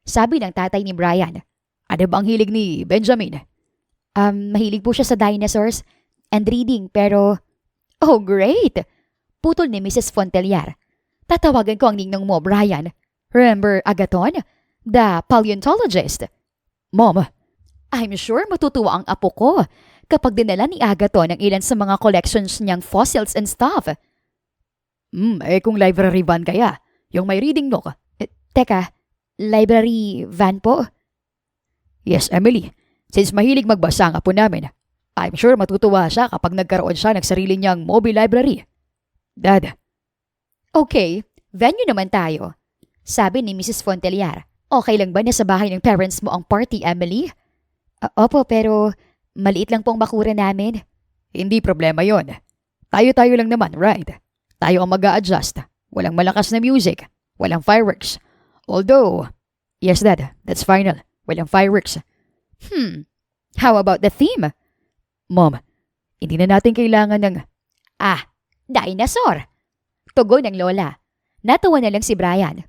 Speaker 2: Sabi ng tatay ni Brian.
Speaker 1: Ano ba ang hilig ni Benjamin?
Speaker 2: Mahilig po siya sa dinosaurs and reading pero... Oh, great! Putol ni Mrs. Fontelliar. Tatawagan ko ang ninong mo, Brian. Remember Agathon? The paleontologist.
Speaker 1: Mom,
Speaker 2: I'm sure matutuwa ang apo ko kapag dinala ni Agathon ang ilan sa mga collections niyang fossils and stuff.
Speaker 1: Kung library van kaya, yung may reading nook.
Speaker 2: Teka, library van po?
Speaker 1: Yes, Emily. Since mahilig magbasa ang apo namin, I'm sure matutuwa siya kapag nagkaroon siya ng sarili niyang mobile library. Dad.
Speaker 2: Okay, venue naman tayo. Sabi ni Mrs. Fontelliar. Okay lang ba na sa bahay ng parents mo ang party, Emily? Opo, pero maliit lang pong bakura namin.
Speaker 1: Hindi problema yon. Tayo-tayo lang naman, right? Tayo ang mag-a-adjust. Walang malakas na music. Walang fireworks. Although, yes, Dad, that's final. Walang fireworks.
Speaker 2: How about the theme?
Speaker 1: Mom, hindi na natin kailangan ng...
Speaker 2: Dinosaur! Tugon ng lola. Natuwa na lang si Brian.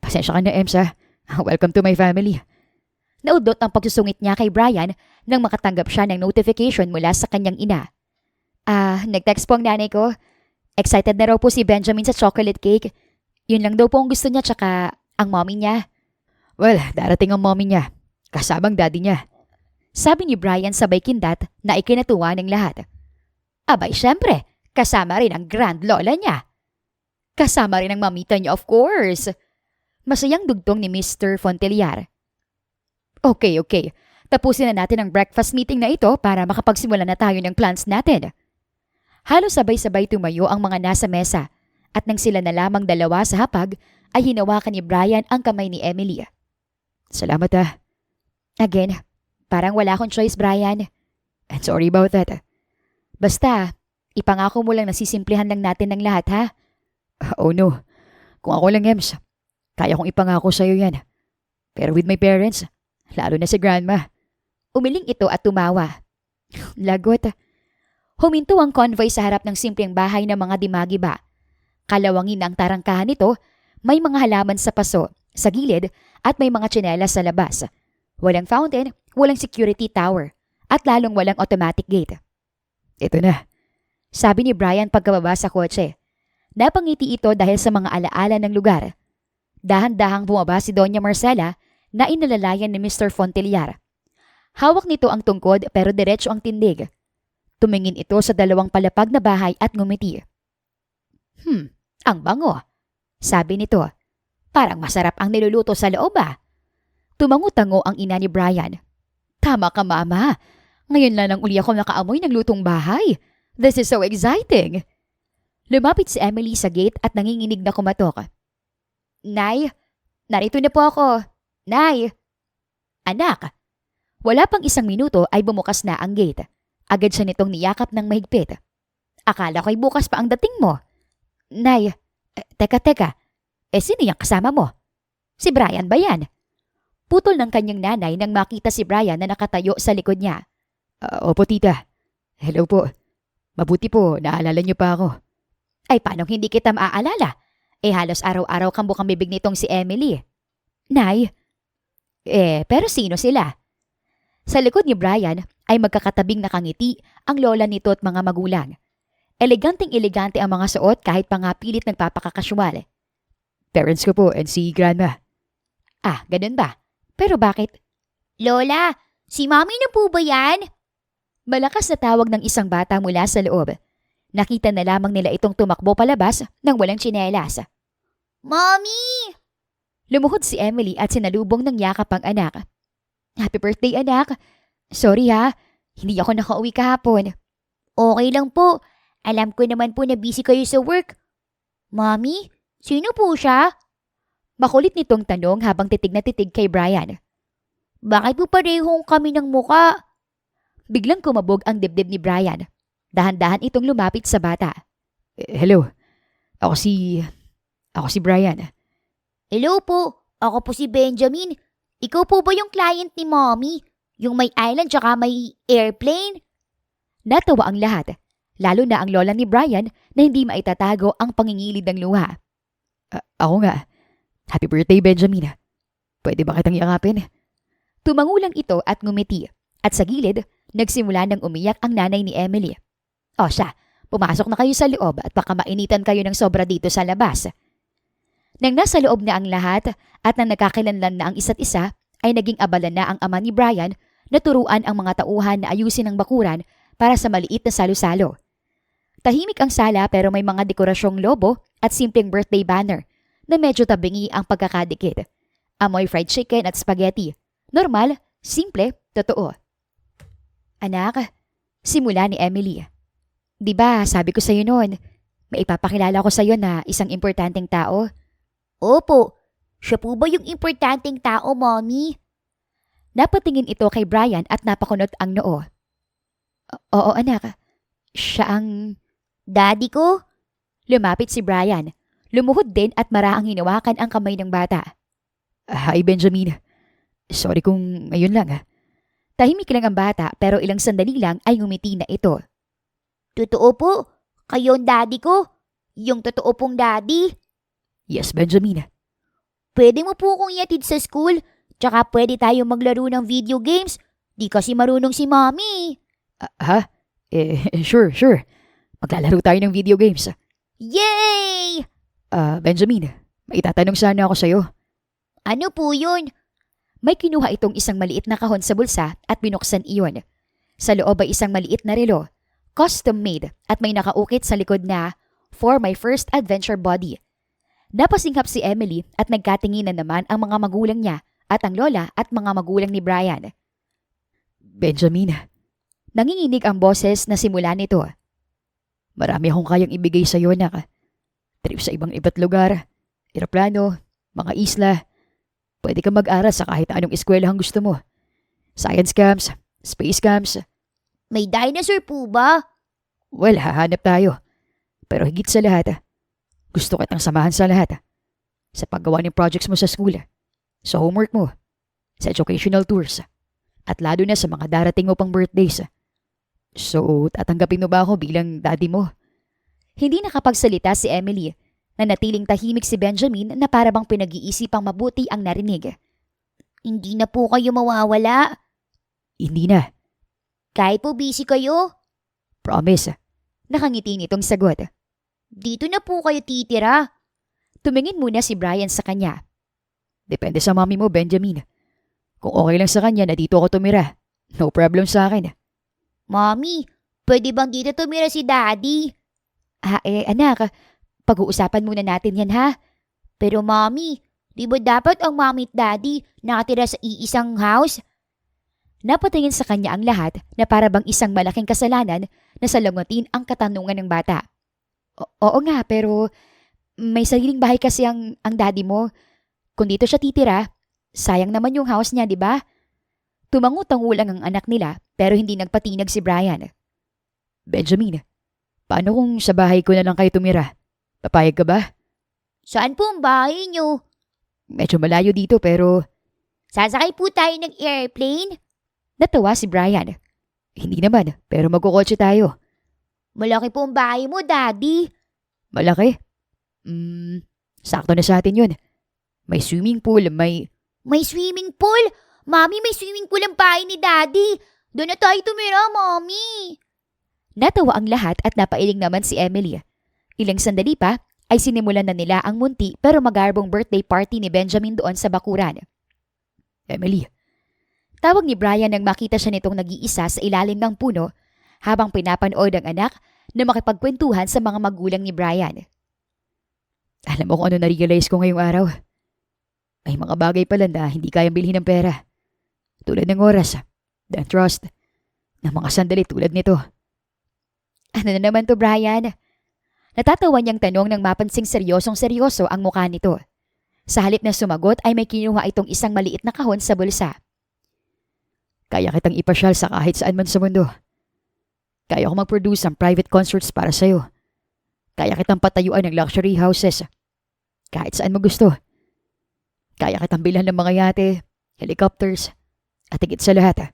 Speaker 1: Pasensya ka na, Ems, ha? Welcome to my family.
Speaker 2: Naudot ang pagsusungit niya kay Brian nang makatanggap siya ng notification mula sa kanyang ina. Nag-text po ang nanay ko. Excited na raw po si Benjamin sa chocolate cake. Yun lang daw po ang gusto niya tsaka ang mommy niya.
Speaker 1: Well, darating ang mommy niya. Kasamang daddy niya.
Speaker 2: Sabi ni Brian sabay kindat na ikinatuwa ng lahat. Abay, syempre, kasama rin ang grand lola niya. Kasama rin ang mamita niya, of course. Masayang dugtong ni Mr. Fontelliar. Okay. Tapusin na natin ang breakfast meeting na ito para makapagsimula na tayo ng plans natin. Halos sabay-sabay tumayo ang mga nasa mesa at nang sila na lamang dalawa sa hapag ay hinawakan ni Brian ang kamay ni Emily.
Speaker 1: Salamat, ha.
Speaker 2: Again, parang wala akong choice, Brian.
Speaker 1: And sorry about that.
Speaker 2: Basta, ipangako mo lang na sisimplihan lang natin ng lahat, ha?
Speaker 1: Oh no. Kung ako lang, Ems, kaya kong ipangako sa'yo yan. Pero with my parents, lalo na si grandma.
Speaker 2: Umiling ito at tumawa. Lagot. Huminto ang convoy sa harap ng simpleng bahay ng mga dimagiba. Kalawangin ang tarangkahan nito, may mga halaman sa paso, sa gilid, at may mga tsinelas sa labas. Walang fountain, walang security tower, at lalong walang automatic gate.
Speaker 1: Ito na.
Speaker 2: Sabi ni Brian pagkababa sa kotse. Napangiti ito dahil sa mga alaala ng lugar. Dahan-dahang bumaba si Doña Marcela na inalalayan ni Mr. Fontelliar. Hawak nito ang tungkod pero diretso ang tindig. Tumingin ito sa 2 palapag na bahay at ngumiti. Ang bango. Sabi nito. Parang masarap ang niluluto sa loob ah. Tumango-tango ang ina ni Brian. Tama ka, Mama. Ngayon lang uli ako nakaamoy ng lutong bahay. This is so exciting! Lumapit si Emily sa gate at nanginginig na kumatok. Nay, narito na po ako. Nay! Anak! Wala pang 1 minuto ay bumukas na ang gate. Agad siya nitong niyakap ng mahigpit. Akala ko'y bukas pa ang dating mo. Nay, teka. Sino yung kasama mo? Si Brian ba yan? Putol ng kanyang nanay nang makita si Brian na nakatayo sa likod niya.
Speaker 1: Opo, tita. Hello po. Mabuti po, naalala niyo pa ako.
Speaker 2: Ay, paano hindi kita maaalala? Halos araw-araw kang bukang bibig nitong si Emily. Nay, pero sino sila? Sa likod ni Brian ay magkakatabing nakangiti ang lola nito at mga magulang. Eleganteng-elegante ang mga suot kahit pa nga pilit nagpapakakasyual.
Speaker 1: Parents ko po and si grandma.
Speaker 2: Ah, ganun ba? Pero bakit?
Speaker 3: Lola, si Mami na po ba yan?
Speaker 2: Malakas na tawag ng isang bata mula sa loob. Nakita na lamang nila itong tumakbo palabas nang walang tsinelas.
Speaker 3: Mommy!
Speaker 2: Lumuhod si Emily at sinalubong ng yakap ang anak. Happy birthday, anak. Sorry ha, hindi ako nakauwi kahapon.
Speaker 3: Okay lang po. Alam ko naman po na busy kayo sa work. Mommy, sino po siya?
Speaker 2: Makulit nitong tanong habang titig na titig kay Brian.
Speaker 3: Bakit po parehong kami ng muka?
Speaker 2: Biglang kumabog ang dibdib ni Brian. Dahan-dahan itong lumapit sa bata.
Speaker 1: Hello. Ako si Brian.
Speaker 3: Hello po, ako po si Benjamin. Ikaw po ba yung client ni Mommy? Yung may island tsaka may airplane?
Speaker 2: Natawa ang lahat, lalo na ang lola ni Brian na hindi maitatago ang pangingilid ng luha.
Speaker 1: Ako nga. Happy birthday, Benjamin. Pwede ba kitang yakapin?
Speaker 2: Tumangulang ito at ngumiti. At sa gilid, nagsimula ng umiyak ang nanay ni Emily. O siya, pumasok na kayo sa loob at baka mainitan kayo ng sobra dito sa labas. Nang nasa loob na ang lahat at nang nagkakilanlan na ang isa't isa, ay naging abala na ang ama ni Brian na turuan ang mga tauhan na ayusin ang bakuran para sa maliit na salo-salo. Tahimik ang sala pero may mga dekorasyong lobo at simpleng birthday banner na medyo tabingi ang pagkakadikit. Amoy fried chicken at spaghetti. Normal, simple, totoo. Anak, simula ni Emily. Di ba sabi ko sa'yo noon, may ipapakilala ko sa'yo na isang importanteng tao?
Speaker 3: Opo, siya po ba yung importanteng tao, Mommy?
Speaker 2: Napatingin ito kay Brian at napakunot ang noo. Oo, anak. Siya ang...
Speaker 3: Daddy ko?
Speaker 2: Lumapit si Brian. Lumuhod din at maraang hinawakan ang kamay ng bata.
Speaker 1: Hi, Benjamin. Sorry kung ngayon lang.
Speaker 2: Tahimik lang ang bata pero ilang sandali lang ay ngumiti na ito.
Speaker 3: Totoo po? Kayo ang daddy ko? Yung totoo pong daddy?
Speaker 1: Yes, Benjamin.
Speaker 3: Pwede mo po akong iatid sa school? Tsaka pwede tayo maglaro ng video games? Di kasi marunong si Mommy.
Speaker 1: Sure. Maglalaro tayo ng video games.
Speaker 3: Yay!
Speaker 1: Benjamin, may itatanong sana ako sa'yo.
Speaker 3: Ano po yun?
Speaker 2: May kinuha itong isang maliit na kahon sa bulsa at binuksan iyon. Sa loob ay isang maliit na relo, custom-made at may nakaukit sa likod na, "For my first adventure body." Napasinghap si Emily at nagkatinginan naman ang mga magulang niya at ang lola at mga magulang ni Brian.
Speaker 1: Benjamin,
Speaker 2: nanginginig ang boses na simula nito.
Speaker 1: Marami akong kayang ibigay sa'yo, anak. Trip sa ibang lugar, eroplano, mga isla. Pwede ka mag-aral sa kahit anong eskwelahang gusto mo. Science camps, space camps.
Speaker 3: May dinosaur po ba?
Speaker 1: Well, hahanap tayo. Pero higit sa lahat, gusto kitang samahan sa lahat. Sa paggawa ng projects mo sa school, sa homework mo, sa educational tours, at lalo na sa mga darating mo pang birthdays. So, tatanggapin mo ba ako bilang daddy mo?
Speaker 2: Hindi nakapagsalita si Emily. Nanatiling tahimik si Benjamin na para bang pinag-iisipang mabuti ang narinig.
Speaker 3: Hindi na po kayo mawawala.
Speaker 1: Hindi na.
Speaker 3: Kahit po busy kayo.
Speaker 1: Promise.
Speaker 2: Nakangiti nitong sagot.
Speaker 3: Dito na po kayo titira.
Speaker 2: Tumingin muna si Brian sa kanya.
Speaker 1: Depende sa mami mo, Benjamin. Kung okay lang sa kanya na dito ako tumira, no problem sa akin.
Speaker 3: Mommy, pwede bang dito tumira si Daddy?
Speaker 2: Anak, pag-uusapan muna natin yan ha.
Speaker 3: Pero Mommy, di ba dapat ang Mommy at Daddy nakatira sa iisang house?
Speaker 2: Napatingin sa kanya ang lahat na para bang isang malaking kasalanan na salangotin ang katanungan ng bata. Oo nga, pero may sariling bahay kasi ang daddy mo. Kung dito siya titira, sayang naman yung house niya, di ba? Tumangu-tangu lang ang anak nila pero hindi nagpatinag si Brian.
Speaker 1: Benjamin, paano kung sa bahay ko na lang kayo tumira? Papayag ka ba?
Speaker 3: Saan po ang bahay niyo?
Speaker 1: Medyo malayo dito pero
Speaker 3: Sasakay po tayo ng airplane?
Speaker 2: Natawa si Brian.
Speaker 1: hindi naman, pero magkukotse tayo.
Speaker 3: Malaki po ang bahay mo, Daddy.
Speaker 1: Malaki? Sakto na sa atin yun. May swimming pool, may...
Speaker 3: May swimming pool? Mami, may swimming pool ang bahay ni Daddy. Doon na tayo tumira, Mami.
Speaker 2: Natawa ang lahat at napailing naman si Emily. Ilang sandali pa ay sinimulan na nila ang munti pero magarbong birthday party ni Benjamin doon sa bakuran.
Speaker 1: Emily,
Speaker 2: Tawag ni Brian nang makita siya nitong nag-iisa sa ilalim ng puno habang pinapanood ang anak na makipagkwentuhan sa mga magulang ni Brian.
Speaker 1: alam mo kung ano na-realize ko ngayong araw? May mga bagay pala na hindi kayang bilhin ng pera. Tulad ng oras, ng trust, ng mga sandali tulad nito.
Speaker 2: Ano na naman to, Brian? Natatawa niyang tanong nang mapansing seryosong-seryoso ang mukha nito. Sa halip na sumagot ay may kinuha itong isang maliit na kahon sa bulsa.
Speaker 1: Kaya kitang ipasyal sa kahit saan man sa mundo. Kaya ko mag-produce ng private concerts para sa'yo. Kaya kitang patayuan ng luxury houses. Kahit saan mo gusto. Kaya kitang bilhan ng mga yate, helicopters, at higit sa lahat.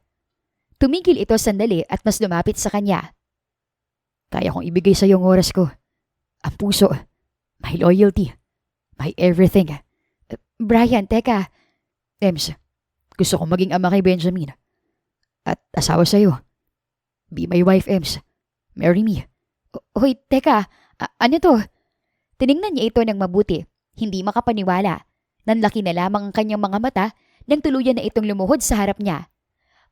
Speaker 2: Tumigil ito sandali at mas lumapit sa kanya.
Speaker 1: Kaya kong ibigay sa'yo ang oras ko. Ang puso, my loyalty, my everything.
Speaker 2: Brian, teka.
Speaker 1: Ems, gusto kong maging ama kay Benjamin. At asawa sa'yo. Be my wife, Ems. Marry me.
Speaker 2: Hoy, teka. Ano to? Tiningnan niya ito ng mabuti. Hindi makapaniwala. Nanlaki na lamang ang kanyang mga mata nang tuluyan na itong lumuhod sa harap niya.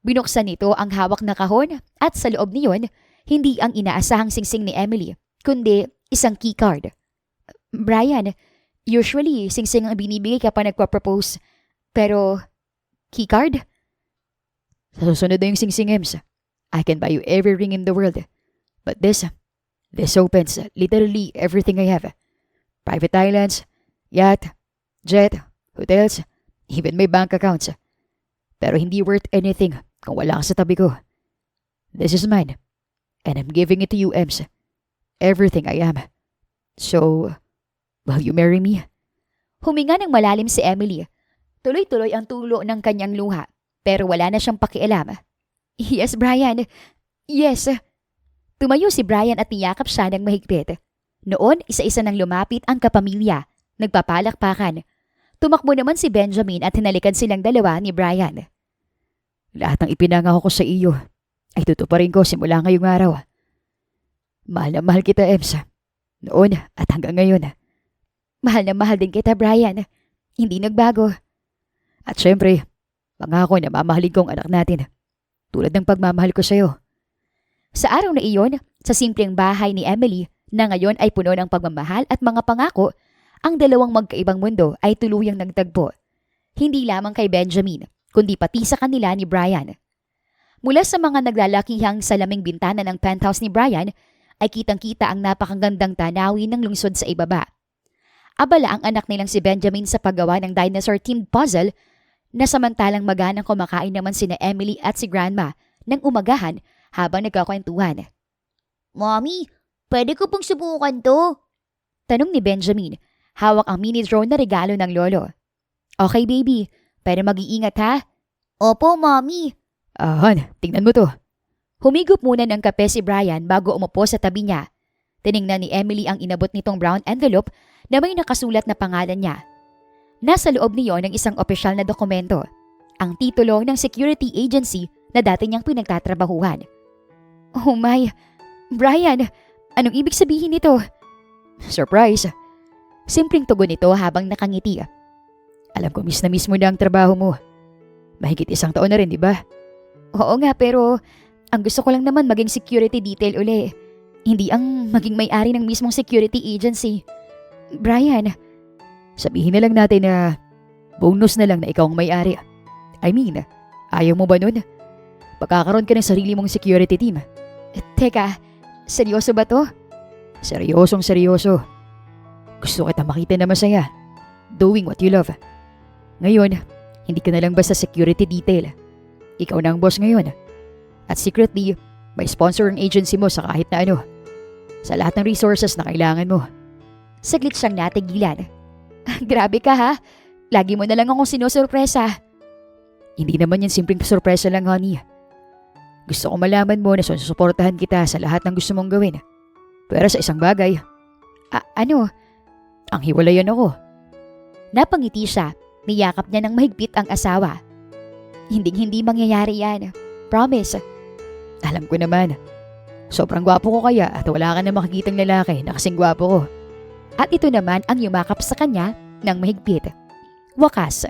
Speaker 2: Binuksan nito ang hawak na kahon at sa loob niyon, hindi ang inaasahang singsing ni Emily, kundi isang keycard. Brian, usually singsing ang binibigay kapag nagpa-propose. Pero, keycard?
Speaker 1: Sa susunod na yung sing-sing, Ems. I can buy you every ring in the world. But this opens literally everything I have. Private islands, yacht, jet, hotels, even my bank accounts. Pero hindi worth anything kung wala ka sa tabi ko. This is mine. And I'm giving it to you, Ems. Everything I am. So, will you marry me?
Speaker 2: Huminga ng malalim si Emily. Tuloy-tuloy ang tulo ng kanyang luha, pero wala na siyang pakialam. Yes, Brian. Yes. Tumayo si Brian at niyakap siya ng mahigpit. Noon, isa-isa nang lumapit ang kapamilya. Nagpapalakpakan. Tumakbo naman si Benjamin at hinalikan silang dalawa ni Brian.
Speaker 1: Lahat ng ipinangako ko sa iyo ay tutuparin ko simula ngayong araw. Mahal na mahal kita, Ems. Noon at hanggang ngayon.
Speaker 2: Mahal na mahal din kita, Brian. Hindi nagbago.
Speaker 1: At syempre, pangako na mamahalin ko ang anak natin. Tulad ng pagmamahal ko sa iyo.
Speaker 2: Sa araw na iyon, sa simpleng bahay ni Emily, na ngayon ay puno ng pagmamahal at mga pangako, ang dalawang magkaibang mundo ay tuluyang nagtagpo. Hindi lamang kay Benjamin, kundi pati sa kanila ni Brian. Mula sa mga naglalakihang salaming bintana ng penthouse ni Brian, ay kitang-kita ang napakagandang tanawin ng lungsod sa ibaba. Abala ang anak nilang si Benjamin sa paggawa ng dinosaur-themed puzzle na samantalang maganang kumakain naman sina Emily at si Grandma ng umagahan habang nagkakwentuhan.
Speaker 3: Mommy, pwede ko pong subukan to.
Speaker 2: Tanong ni Benjamin, hawak ang mini drone na regalo ng lolo. Okay baby, pero mag-iingat ha?
Speaker 3: Opo, Mommy.
Speaker 1: Han, tingnan mo to.
Speaker 2: Humigop muna ng kape si Brian bago umupo sa tabi niya. Tiningnan ni Emily ang inabot nitong brown envelope na may nakasulat na pangalan niya. Nasa loob niyon ng isang opisyal na dokumento, ang titulo ng security agency na dati niyang pinagtatrabahuhan. Oh my, Brian, anong ibig sabihin nito?
Speaker 1: Surprise.
Speaker 2: Simpleng tugon nito habang nakangiti.
Speaker 1: Alam ko miss na miss mo na ang trabaho mo. Mahigit 1 taon na rin, di ba?
Speaker 2: Oo nga, pero ang gusto ko lang naman maging security detail uli. Hindi ang maging may-ari ng mismong security agency. Brian,
Speaker 1: sabihin na lang natin na bonus na lang na ikaw ang may-ari. I mean, ayaw mo ba nun? Pagkakaroon ka ng sarili mong security team.
Speaker 2: Teka, seryoso ba to?
Speaker 1: Seryosong seryoso. Gusto kita makita na masaya. Doing what you love. Ngayon, hindi ka na lang basta security detail. Ikaw na ang boss ngayon. At secretly, may sponsor ang agency mo sa kahit na ano. Sa lahat ng resources na kailangan mo.
Speaker 2: Saglit siyang natigilan. Grabe ka ha. Lagi mo na lang akong sinusurpresa.
Speaker 1: Hindi naman yan simpleng sorpresa lang, honey. Gusto ko malaman mo na susuportahan kita sa lahat ng gusto mong gawin. Pero sa isang bagay,
Speaker 2: Ano?
Speaker 1: ang hiwalayan ako.
Speaker 2: Napangiti siya. Niyakap niya ng mahigpit ang asawa. Hindi mangyayari yan. Promise.
Speaker 1: Alam ko naman. Sobrang gwapo ko kaya at wala ka na makikitang lalaki na kasing gwapo ko.
Speaker 2: At ito naman ang yumakap sa kanya ng mahigpit. Wakas,